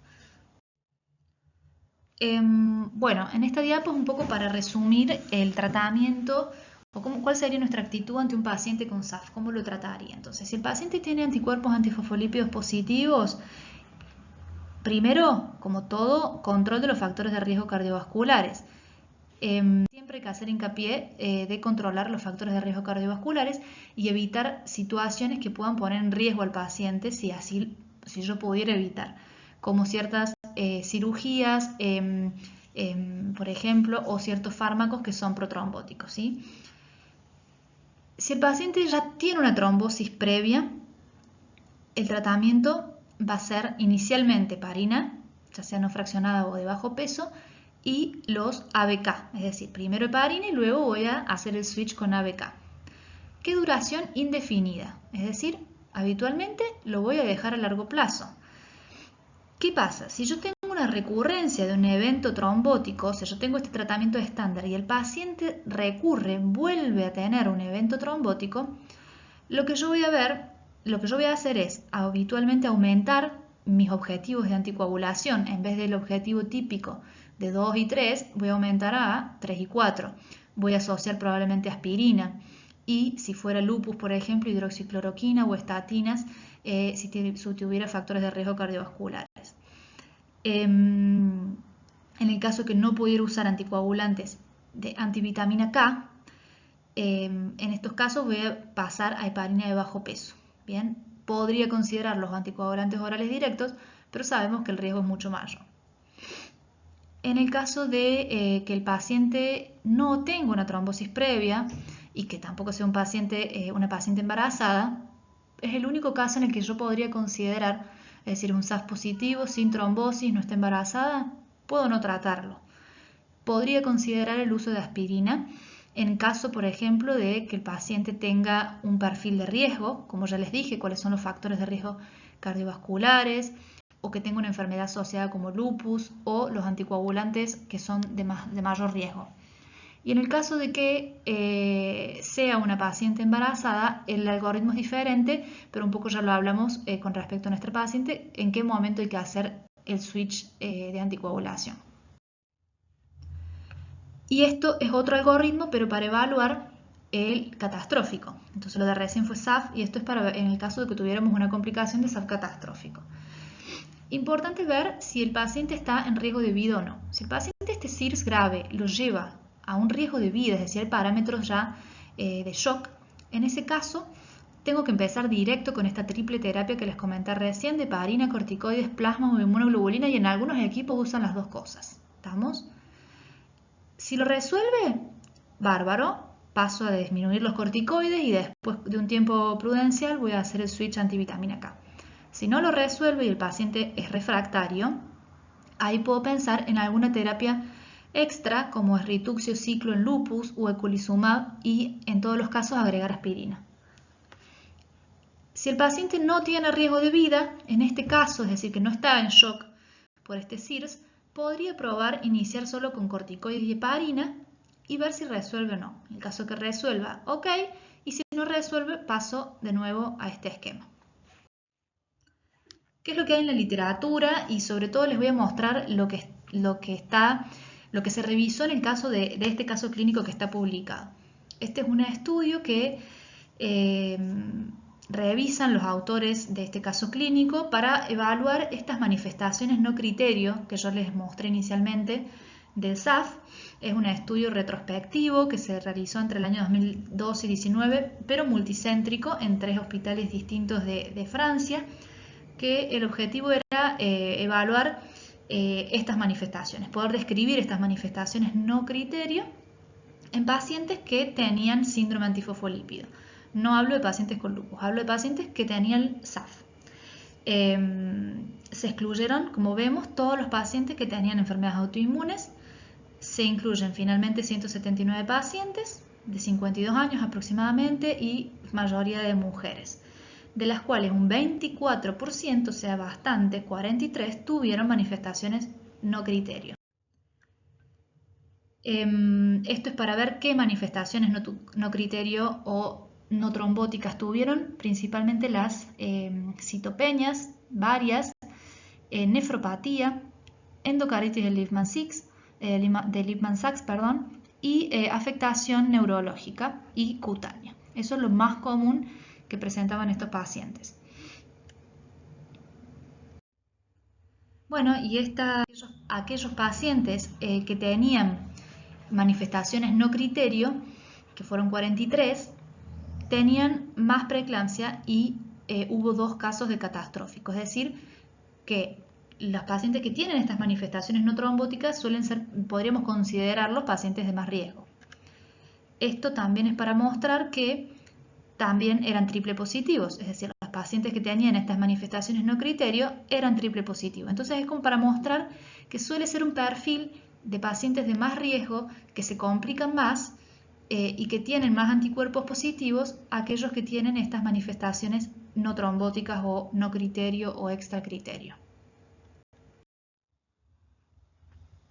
Bueno, en esta diapo es un poco para resumir el tratamiento o cuál sería nuestra actitud ante un paciente con SAF, cómo lo trataría. Entonces, si el paciente tiene anticuerpos antifosfolípidos positivos, primero, como todo, control de los factores de riesgo cardiovasculares. Siempre hay que hacer hincapié de controlar los factores de riesgo cardiovasculares y evitar situaciones que puedan poner en riesgo al paciente si yo pudiera evitar, como ciertas cirugías, por ejemplo, o ciertos fármacos que son protrombóticos, ¿sí? Si el paciente ya tiene una trombosis previa, el tratamiento va a ser inicialmente heparina, ya sea no fraccionada o de bajo peso, y los ABK, es decir, primero heparina y luego voy a hacer el switch con ABK. ¿Qué duración? Indefinida, es decir, habitualmente lo voy a dejar a largo plazo. ¿Qué pasa? Si yo tengo una recurrencia de un evento trombótico, o sea, yo tengo este tratamiento estándar y el paciente vuelve a tener un evento trombótico, lo que yo voy a hacer es habitualmente aumentar mis objetivos de anticoagulación. En vez del objetivo típico de 2 y 3, voy a aumentar a 3 y 4. Voy a asociar probablemente aspirina y si fuera lupus, por ejemplo, hidroxicloroquina o estatinas, si tuviera factores de riesgo cardiovasculares. En el caso que no pudiera usar anticoagulantes de antivitamina K, en estos casos voy a pasar a heparina de bajo peso. Bien, podría considerar los anticoagulantes orales directos, pero sabemos que el riesgo es mucho mayor. En el caso de que el paciente no tenga una trombosis previa y que tampoco sea una paciente embarazada, es el único caso en el que yo podría considerar, es decir, un SAF positivo, sin trombosis, no está embarazada, puedo no tratarlo. Podría considerar el uso de aspirina en caso, por ejemplo, de que el paciente tenga un perfil de riesgo, como ya les dije, cuáles son los factores de riesgo cardiovasculares, o que tenga una enfermedad asociada como lupus, o los anticoagulantes que son de mayor riesgo. Y en el caso de que sea una paciente embarazada, el algoritmo es diferente, pero un poco ya lo hablamos con respecto a nuestra paciente, en qué momento hay que hacer el switch de anticoagulación. Y esto es otro algoritmo, pero para evaluar el catastrófico. Entonces lo de recién fue SAF y esto es para en el caso de que tuviéramos una complicación de SAF catastrófico. Importante ver si el paciente está en riesgo de vida o no. Si el paciente este CIRS grave lo lleva a un riesgo de vida, es decir, hay parámetros ya de shock, en ese caso tengo que empezar directo con esta triple terapia que les comenté recién de heparina, corticoides, plasma o inmunoglobulina, y en algunos equipos usan las dos cosas. ¿Estamos? Si lo resuelve, bárbaro, paso a disminuir los corticoides y después de un tiempo prudencial voy a hacer el switch antivitamina K. Si no lo resuelve y el paciente es refractario, ahí puedo pensar en alguna terapia extra como es rituxio ciclo en lupus o eculizumab y en todos los casos agregar aspirina. Si el paciente no tiene riesgo de vida, en este caso, es decir, que no está en shock por este CIRS, podría probar iniciar solo con corticoides y heparina y ver si resuelve o no. En el caso que resuelva, ok, y si no resuelve, paso de nuevo a este esquema. ¿Qué es lo que hay en la literatura? Y sobre todo les voy a mostrar lo que se revisó en el caso de este caso clínico que está publicado. Este es un estudio que revisan los autores de este caso clínico para evaluar estas manifestaciones no criterio que yo les mostré inicialmente del SAF. Es un estudio retrospectivo que se realizó entre el año 2012 y 2019, pero multicéntrico en 3 hospitales distintos de Francia, que el objetivo era evaluar estas manifestaciones, poder describir estas manifestaciones no criterio en pacientes que tenían síndrome antifosfolípido. No hablo de pacientes con lupus, hablo de pacientes que tenían SAF. Se excluyeron, como vemos, todos los pacientes que tenían enfermedades autoinmunes. Se incluyen finalmente 179 pacientes de 52 años aproximadamente y mayoría de mujeres, de las cuales un 24%, o sea bastante, 43, tuvieron manifestaciones no criterio. Esto es para ver qué manifestaciones no criterio o no trombóticas tuvieron, principalmente las citopenias varias, nefropatía, endocaritis de Liebman-Sachs, y afectación neurológica y cutánea. Eso es lo más común que presentaban estos pacientes. Bueno, y aquellos pacientes que tenían manifestaciones no criterio, que fueron 43, tenían más preeclampsia y hubo 2 casos de catastrófico. Es decir, que los pacientes que tienen estas manifestaciones no trombóticas suelen ser, podríamos considerarlos pacientes de más riesgo. Esto también es para mostrar que también eran triple positivos, es decir, los pacientes que tenían estas manifestaciones no criterio eran triple positivos. Entonces es como para mostrar que suele ser un perfil de pacientes de más riesgo que se complican más y que tienen más anticuerpos positivos aquellos que tienen estas manifestaciones no trombóticas o no criterio o extra criterio.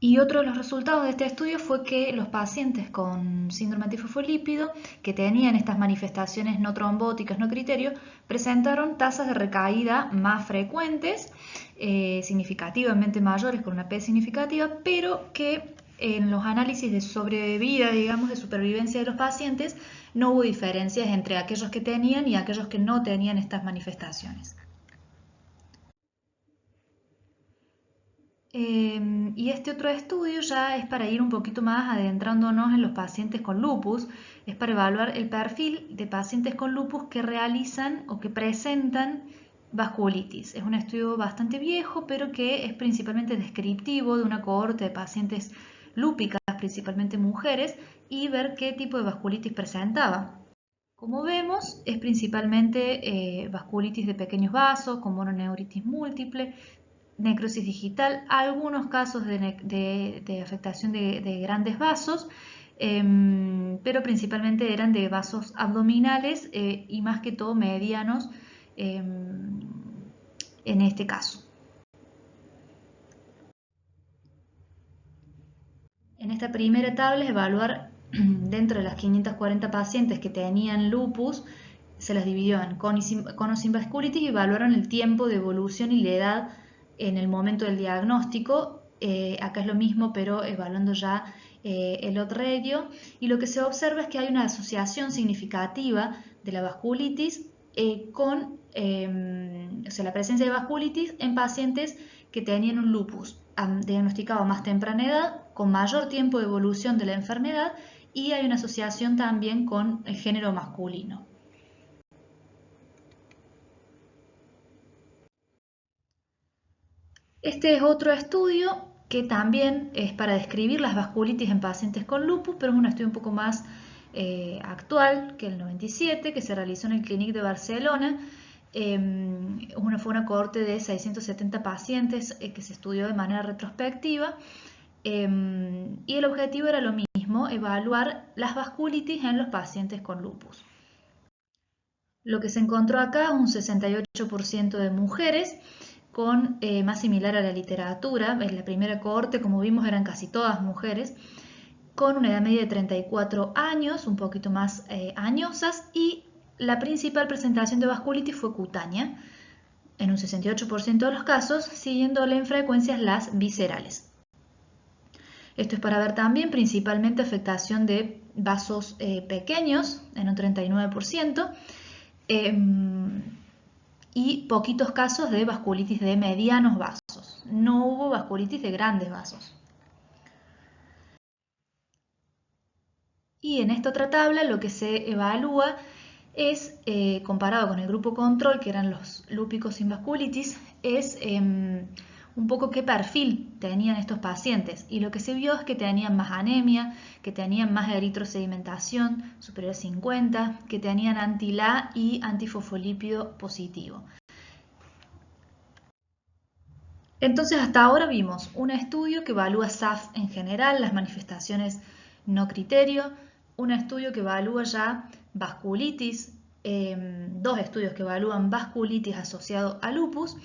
Y otro de los resultados de este estudio fue que los pacientes con síndrome antifosfolípido que tenían estas manifestaciones no trombóticas, no criterio, presentaron tasas de recaída más frecuentes, significativamente mayores con una P significativa, pero que en los análisis de sobrevida, digamos, de supervivencia de los pacientes, no hubo diferencias entre aquellos que tenían y aquellos que no tenían estas manifestaciones. Y este otro estudio ya es para ir un poquito más adentrándonos en los pacientes con lupus, es para evaluar el perfil de pacientes con lupus que realizan o que presentan vasculitis. Es un estudio bastante viejo, pero que es principalmente descriptivo de una cohorte de pacientes lúpicas, principalmente mujeres, y ver qué tipo de vasculitis presentaba. Como vemos, es principalmente vasculitis de pequeños vasos, con mononeuritis múltiple, necrosis digital, algunos casos de afectación de grandes vasos, pero principalmente eran de vasos abdominales y más que todo medianos en este caso. En esta primera tabla es evaluar dentro de las 540 pacientes que tenían lupus, se las dividió en con o sin vasculitis y evaluaron el tiempo de evolución y la edad en el momento del diagnóstico. Acá es lo mismo, pero evaluando ya el odds ratio, y lo que se observa es que hay una asociación significativa de la vasculitis con la presencia de vasculitis en pacientes que tenían un lupus diagnosticado a más temprana edad, con mayor tiempo de evolución de la enfermedad, y hay una asociación también con el género masculino. Este es otro estudio que también es para describir las vasculitis en pacientes con lupus, pero es un estudio un poco más actual que el 97, que se realizó en el Clínic de Barcelona. Fue una cohorte de 670 pacientes que se estudió de manera retrospectiva, y el objetivo era lo mismo, evaluar las vasculitis en los pacientes con lupus. Lo que se encontró acá es un 68% de mujeres, con más similar a la literatura. En la primera cohorte, como vimos, eran casi todas mujeres, con una edad media de 34 años, un poquito más añosas, y la principal presentación de vasculitis fue cutánea, en un 68% de los casos, siguiéndole en frecuencias las viscerales. Esto es para ver también principalmente afectación de vasos pequeños, en un 39%, y poquitos casos de vasculitis de medianos vasos. No hubo vasculitis de grandes vasos. Y en esta otra tabla lo que se evalúa es, comparado con el grupo control, que eran los lúpicos sin vasculitis, es un poco qué perfil tenían estos pacientes. Y lo que se vio es que tenían más anemia, que tenían más eritrosedimentación superior a 50, que tenían anti-LA y antifosfolípido positivo. Entonces, hasta ahora vimos un estudio que evalúa SAF en general, las manifestaciones no criterio, un estudio que evalúa ya vasculitis, dos estudios que evalúan vasculitis asociado a lupus,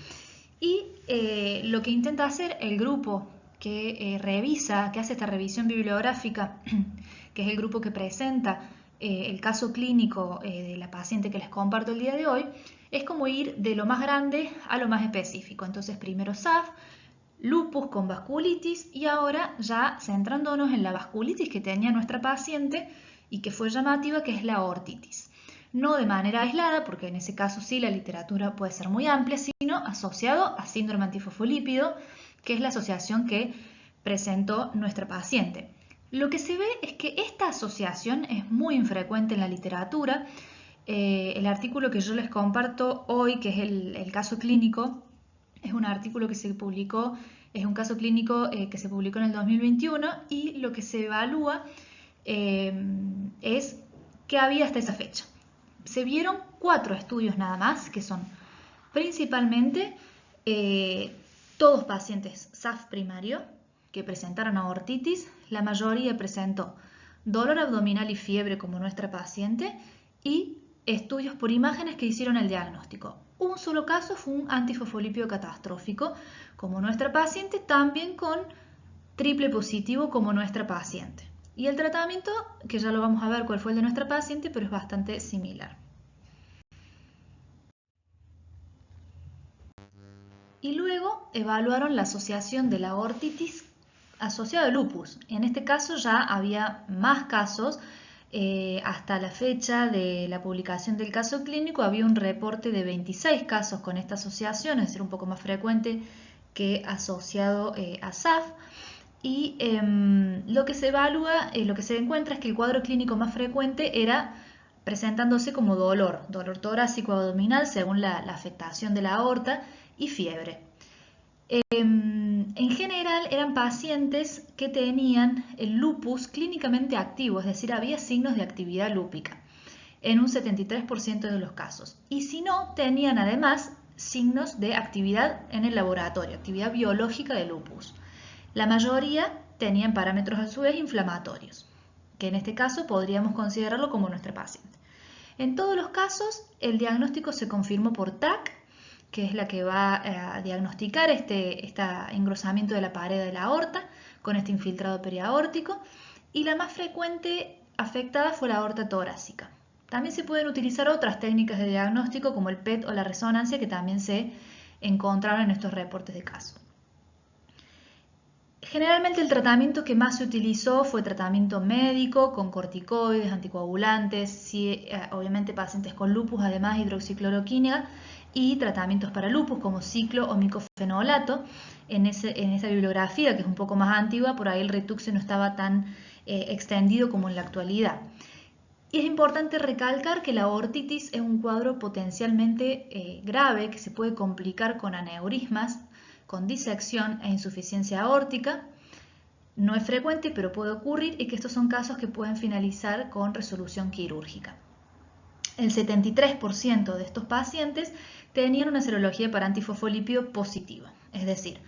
y lo que intenta hacer el grupo que que hace esta revisión bibliográfica, que es el grupo que presenta el caso clínico de la paciente que les comparto el día de hoy, es como ir de lo más grande a lo más específico. Entonces, primero SAF, lupus con vasculitis, y ahora ya centrándonos en la vasculitis que tenía nuestra paciente y que fue llamativa, que es la aortitis. No de manera aislada, porque en ese caso sí la literatura puede ser muy amplia, sino asociado a síndrome antifosfolípido, que es la asociación que presentó nuestra paciente. Lo que se ve es que esta asociación es muy infrecuente en la literatura. El artículo que yo les comparto hoy, que es el caso clínico, es un artículo que se publicó, es un caso clínico que se publicó en el 2021, y lo que se evalúa es qué había hasta esa fecha. Se vieron 4 estudios nada más, que son principalmente todos pacientes SAF primario que presentaron aortitis. La mayoría presentó dolor abdominal y fiebre como nuestra paciente, y estudios por imágenes que hicieron el diagnóstico. Un solo caso fue un antifosfolípido catastrófico como nuestra paciente, también con triple positivo como nuestra paciente. Y el tratamiento, que ya lo vamos a ver cuál fue el de nuestra paciente, pero es bastante similar. Y luego evaluaron la asociación de la aortitis asociada al lupus. En este caso ya había más casos. Hasta la fecha de la publicación del caso clínico había un reporte de 26 casos con esta asociación, es decir, un poco más frecuente que asociado a SAF. Y lo que se evalúa, lo que se encuentra es que el cuadro clínico más frecuente era presentándose como dolor torácico abdominal según la afectación de la aorta, y fiebre. En general eran pacientes que tenían el lupus clínicamente activo, es decir, había signos de actividad lúpica en un 73% de los casos. Y si no, tenían además signos de actividad en el laboratorio, actividad biológica de lupus. La mayoría tenían parámetros a su vez inflamatorios, que en este caso podríamos considerarlo como nuestra paciente. En todos los casos, el diagnóstico se confirmó por TAC, que es la que va a diagnosticar este engrosamiento de la pared de la aorta con este infiltrado periaórtico, y la más frecuente afectada fue la aorta torácica. También se pueden utilizar otras técnicas de diagnóstico como el PET o la resonancia que también se encontraron en estos reportes de caso. Generalmente el tratamiento que más se utilizó fue tratamiento médico con corticoides, anticoagulantes, obviamente pacientes con lupus, además hidroxicloroquina y tratamientos para lupus como ciclo o micofenolato. En esa bibliografía que es un poco más antigua, por ahí el Rituxan no estaba tan extendido como en la actualidad. Y es importante recalcar que la aortitis es un cuadro potencialmente grave que se puede complicar con aneurismas, con disección e insuficiencia aórtica. No es frecuente, pero puede ocurrir, y que estos son casos que pueden finalizar con resolución quirúrgica. El 73% de estos pacientes tenían una serología para antifosfolípido positiva, es decir,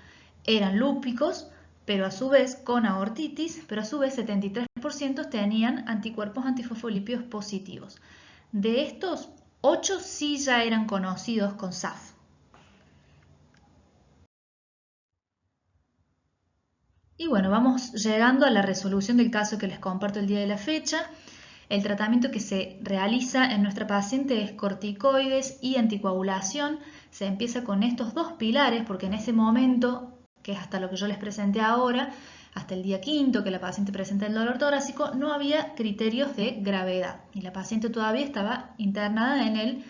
eran lúpicos, pero a su vez con aortitis, pero a su vez 73% tenían anticuerpos antifosfolípidos positivos. De estos, 8 sí ya eran conocidos con SAF. Y bueno, vamos llegando a la resolución del caso que les comparto el día de la fecha. El tratamiento que se realiza en nuestra paciente es corticoides y anticoagulación. Se empieza con estos dos pilares porque en ese momento, que es hasta lo que yo les presenté ahora, hasta el día quinto que la paciente presenta el dolor torácico, no había criterios de gravedad y la paciente todavía estaba internada en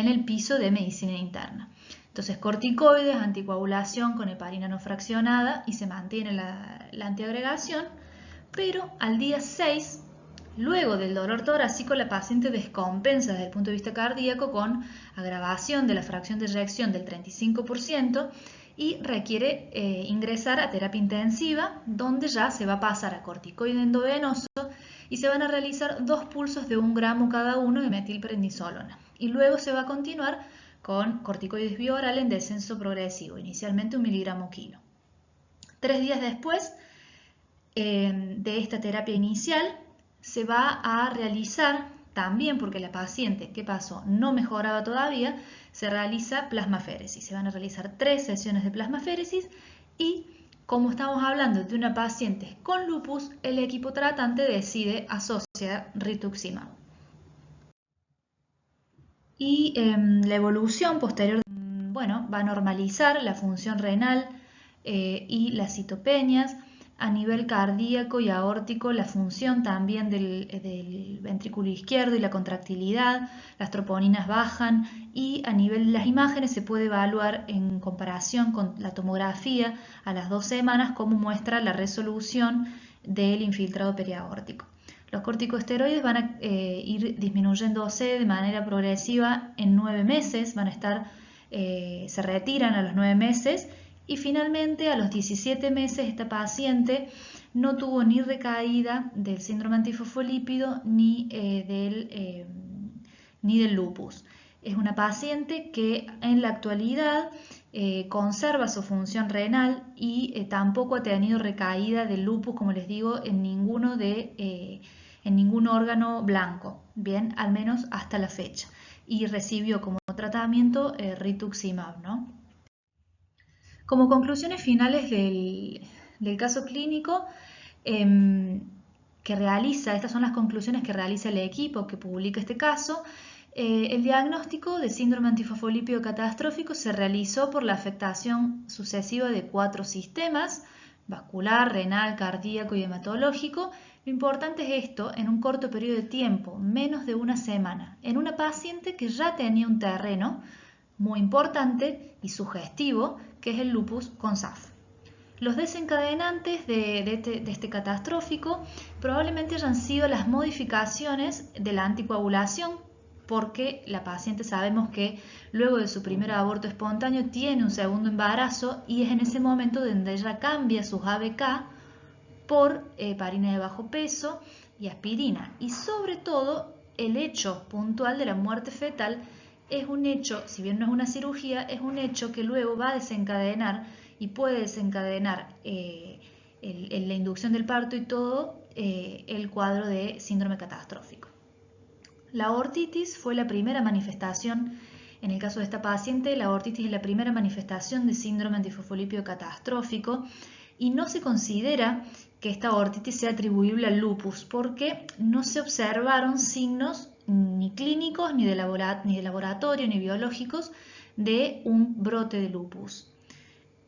el piso de medicina interna. Entonces, corticoides, anticoagulación con heparina no fraccionada y se mantiene la antiagregación, pero al día 6, luego del dolor torácico, la paciente descompensa desde el punto de vista cardíaco con agravación de la fracción de eyección del 35% y requiere ingresar a terapia intensiva, donde ya se va a pasar a corticoide endovenoso y se van a realizar 2 pulsos de 1 gramo cada uno de metilprednisolona. Y luego se va a continuar con corticoides bioral en descenso progresivo, inicialmente 1 miligramo kilo. 3 días después de esta terapia inicial se va a realizar también, porque la paciente, ¿qué pasó? No mejoraba todavía, se realiza plasmaféresis. Se van a realizar 3 sesiones de plasmaféresis y, como estamos hablando de una paciente con lupus, el equipo tratante decide asociar rituximab. Y la evolución posterior, bueno, va a normalizar la función renal y las citopenias. A nivel cardíaco y aórtico, la función también del ventrículo izquierdo y la contractilidad, las troponinas bajan y a nivel de las imágenes se puede evaluar en comparación con la tomografía a las 2 semanas cómo muestra la resolución del infiltrado periaórtico. Los corticosteroides van a ir disminuyéndose de manera progresiva en 9 meses, se retiran a los 9 meses y finalmente a los 17 meses esta paciente no tuvo ni recaída del síndrome antifosfolípido ni del lupus. Es una paciente que en la actualidad conserva su función renal y tampoco ha tenido recaída del lupus, como les digo, en ningún órgano blanco, bien, al menos hasta la fecha. Y recibió como tratamiento rituximab, ¿no? Como conclusiones finales del caso clínico estas son las conclusiones que realiza el equipo que publica este caso. El diagnóstico de síndrome antifosfolípido catastrófico se realizó por la afectación sucesiva de 4 sistemas: vascular, renal, cardíaco y hematológico. Lo importante es esto en un corto periodo de tiempo, menos de 1 semana, en una paciente que ya tenía un terreno muy importante y sugestivo, que es el lupus con SAF. Los desencadenantes de este catastrófico probablemente hayan sido las modificaciones de la anticoagulación, porque la paciente sabemos que luego de su primer aborto espontáneo tiene un segundo embarazo y es en ese momento donde ella cambia sus ABK por heparina de bajo peso y aspirina. Y sobre todo el hecho puntual de la muerte fetal es un hecho, si bien no es una cirugía, es un hecho que luego va a desencadenar y puede desencadenar la inducción del parto y todo el cuadro de síndrome catastrófico. La aortitis fue la primera manifestación, en el caso de esta paciente, la aortitis es la primera manifestación de síndrome antifosfolípido catastrófico y no se considera que esta aortitis sea atribuible al lupus, porque no se observaron signos ni clínicos, ni de laboratorio, ni biológicos de un brote de lupus.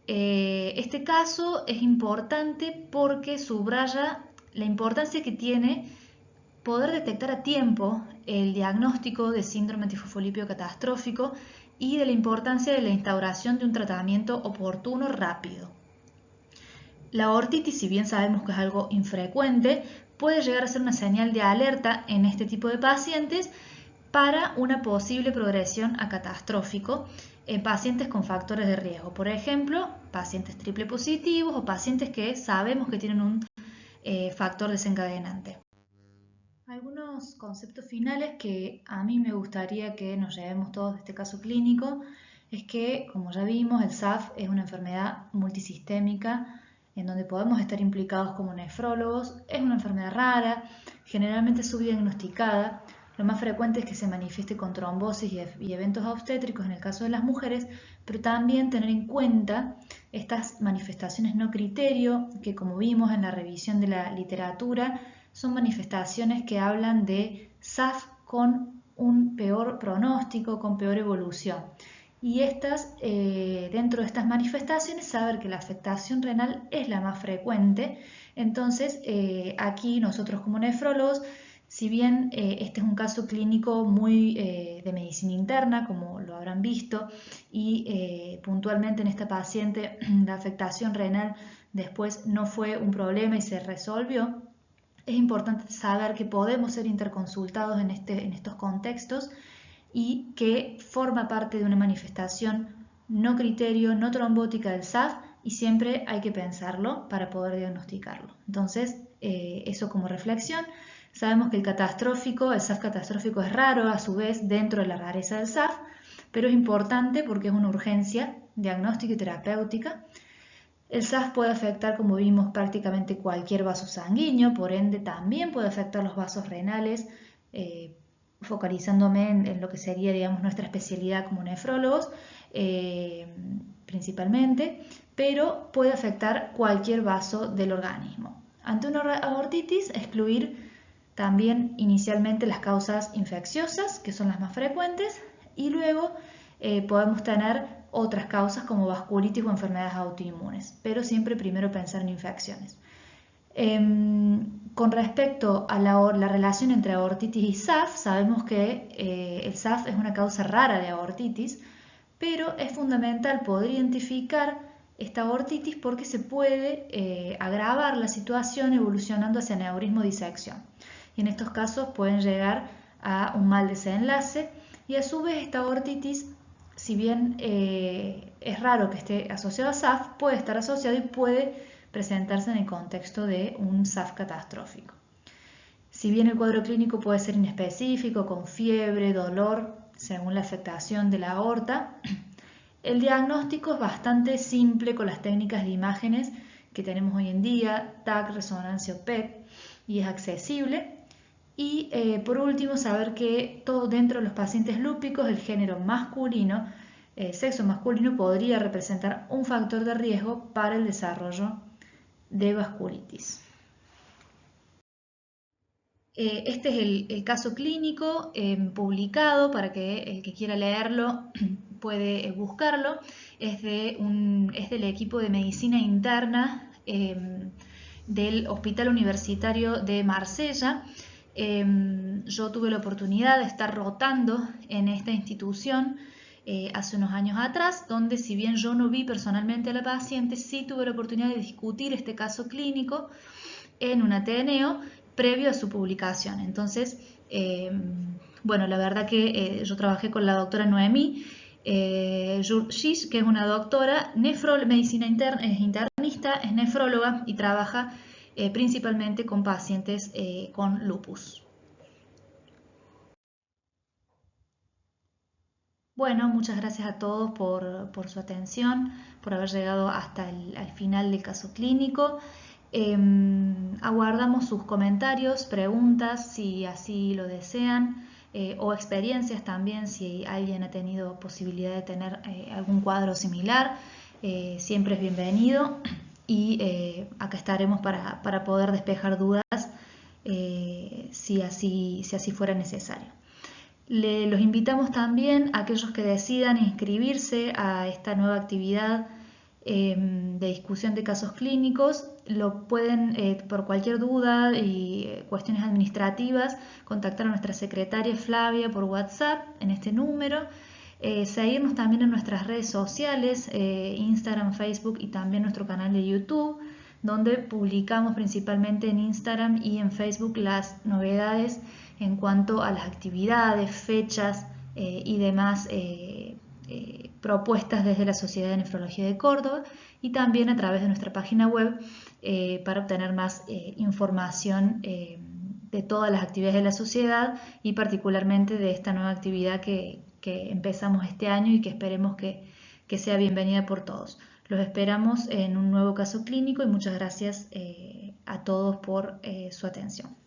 Este caso es importante porque subraya la importancia que tiene poder detectar a tiempo el diagnóstico de síndrome antifosfolípido catastrófico y de la importancia de la instauración de un tratamiento oportuno rápido. La aortitis, si bien sabemos que es algo infrecuente, puede llegar a ser una señal de alerta en este tipo de pacientes para una posible progresión a catastrófico en pacientes con factores de riesgo. Por ejemplo, pacientes triple positivos o pacientes que sabemos que tienen un factor desencadenante. Algunos conceptos finales que a mí me gustaría que nos llevemos todos de este caso clínico es que, como ya vimos, el SAF es una enfermedad multisistémica en donde podemos estar implicados como nefrólogos. Es una enfermedad rara, generalmente subdiagnosticada. Lo más frecuente es que se manifieste con trombosis y eventos obstétricos en el caso de las mujeres, pero también tener en cuenta estas manifestaciones no criterio que, como vimos en la revisión de la literatura, son manifestaciones que hablan de SAF con un peor pronóstico, con peor evolución. Y dentro de estas manifestaciones, saber que la afectación renal es la más frecuente. Entonces, aquí nosotros como nefrólogos, si bien este es un caso clínico muy de medicina interna, como lo habrán visto, y puntualmente en esta paciente la afectación renal después no fue un problema y se resolvió, es importante saber que podemos ser interconsultados en estos contextos y que forma parte de una manifestación no criterio, no trombótica del SAF, y siempre hay que pensarlo para poder diagnosticarlo. Entonces, eso como reflexión. Sabemos que el SAF catastrófico es raro, a su vez, dentro de la rareza del SAF, pero es importante porque es una urgencia diagnóstica y terapéutica. El SAF puede afectar, como vimos, prácticamente cualquier vaso sanguíneo, por ende también puede afectar los vasos renales, focalizándome en lo que sería, digamos, nuestra especialidad como nefrólogos, principalmente, pero puede afectar cualquier vaso del organismo. Ante una aortitis, excluir también inicialmente las causas infecciosas, que son las más frecuentes, y luego podemos tener otras causas como vasculitis o enfermedades autoinmunes, pero siempre primero pensar en infecciones. Con respecto a la relación entre aortitis y SAF, sabemos que el SAF es una causa rara de aortitis, pero es fundamental poder identificar esta aortitis porque se puede agravar la situación evolucionando hacia aneurismo o disección. Y en estos casos pueden llegar a un mal desenlace, y a su vez esta aortitis, si bien es raro que esté asociado a SAF, puede estar asociado y puede presentarse en el contexto de un SAF catastrófico. Si bien el cuadro clínico puede ser inespecífico, con fiebre, dolor, según la afectación de la aorta, el diagnóstico es bastante simple con las técnicas de imágenes que tenemos hoy en día, TAC, resonancia o PET, y es accesible. Y por último, saber que todo dentro de los pacientes lúpicos, el género masculino, sexo masculino, podría representar un factor de riesgo para el desarrollo de vasculitis. Este es el caso clínico publicado para que el que quiera leerlo puede buscarlo. Es del equipo de medicina interna del Hospital Universitario de Marsella. Yo tuve la oportunidad de estar rotando en esta institución hace unos años atrás, donde si bien yo no vi personalmente a la paciente, sí tuve la oportunidad de discutir este caso clínico en un Ateneo previo a su publicación. Entonces, bueno, la verdad que yo trabajé con la doctora Noemí Jurcic, que es una doctora medicina internista, es nefróloga y trabaja principalmente con pacientes con lupus. Bueno, muchas gracias a todos por su atención, por haber llegado hasta el final del caso clínico. Aguardamos sus comentarios, preguntas, si así lo desean, o experiencias también, si alguien ha tenido posibilidad de tener algún cuadro similar, siempre es bienvenido. y acá estaremos para poder despejar dudas si así fuera necesario. Los invitamos también a aquellos que decidan inscribirse a esta nueva actividad de discusión de casos clínicos. Lo pueden, por cualquier duda y cuestiones administrativas, contactar a nuestra secretaria Flavia por WhatsApp en este número. Seguirnos también en nuestras redes sociales, Instagram, Facebook y también nuestro canal de YouTube, donde publicamos principalmente en Instagram y en Facebook las novedades en cuanto a las actividades, fechas y demás propuestas desde la Sociedad de Nefrología de Córdoba, y también a través de nuestra página web para obtener más información de todas las actividades de la sociedad y particularmente de esta nueva actividad que empezamos este año y que esperemos que sea bienvenida por todos. Los esperamos en un nuevo caso clínico y muchas gracias a todos por su atención.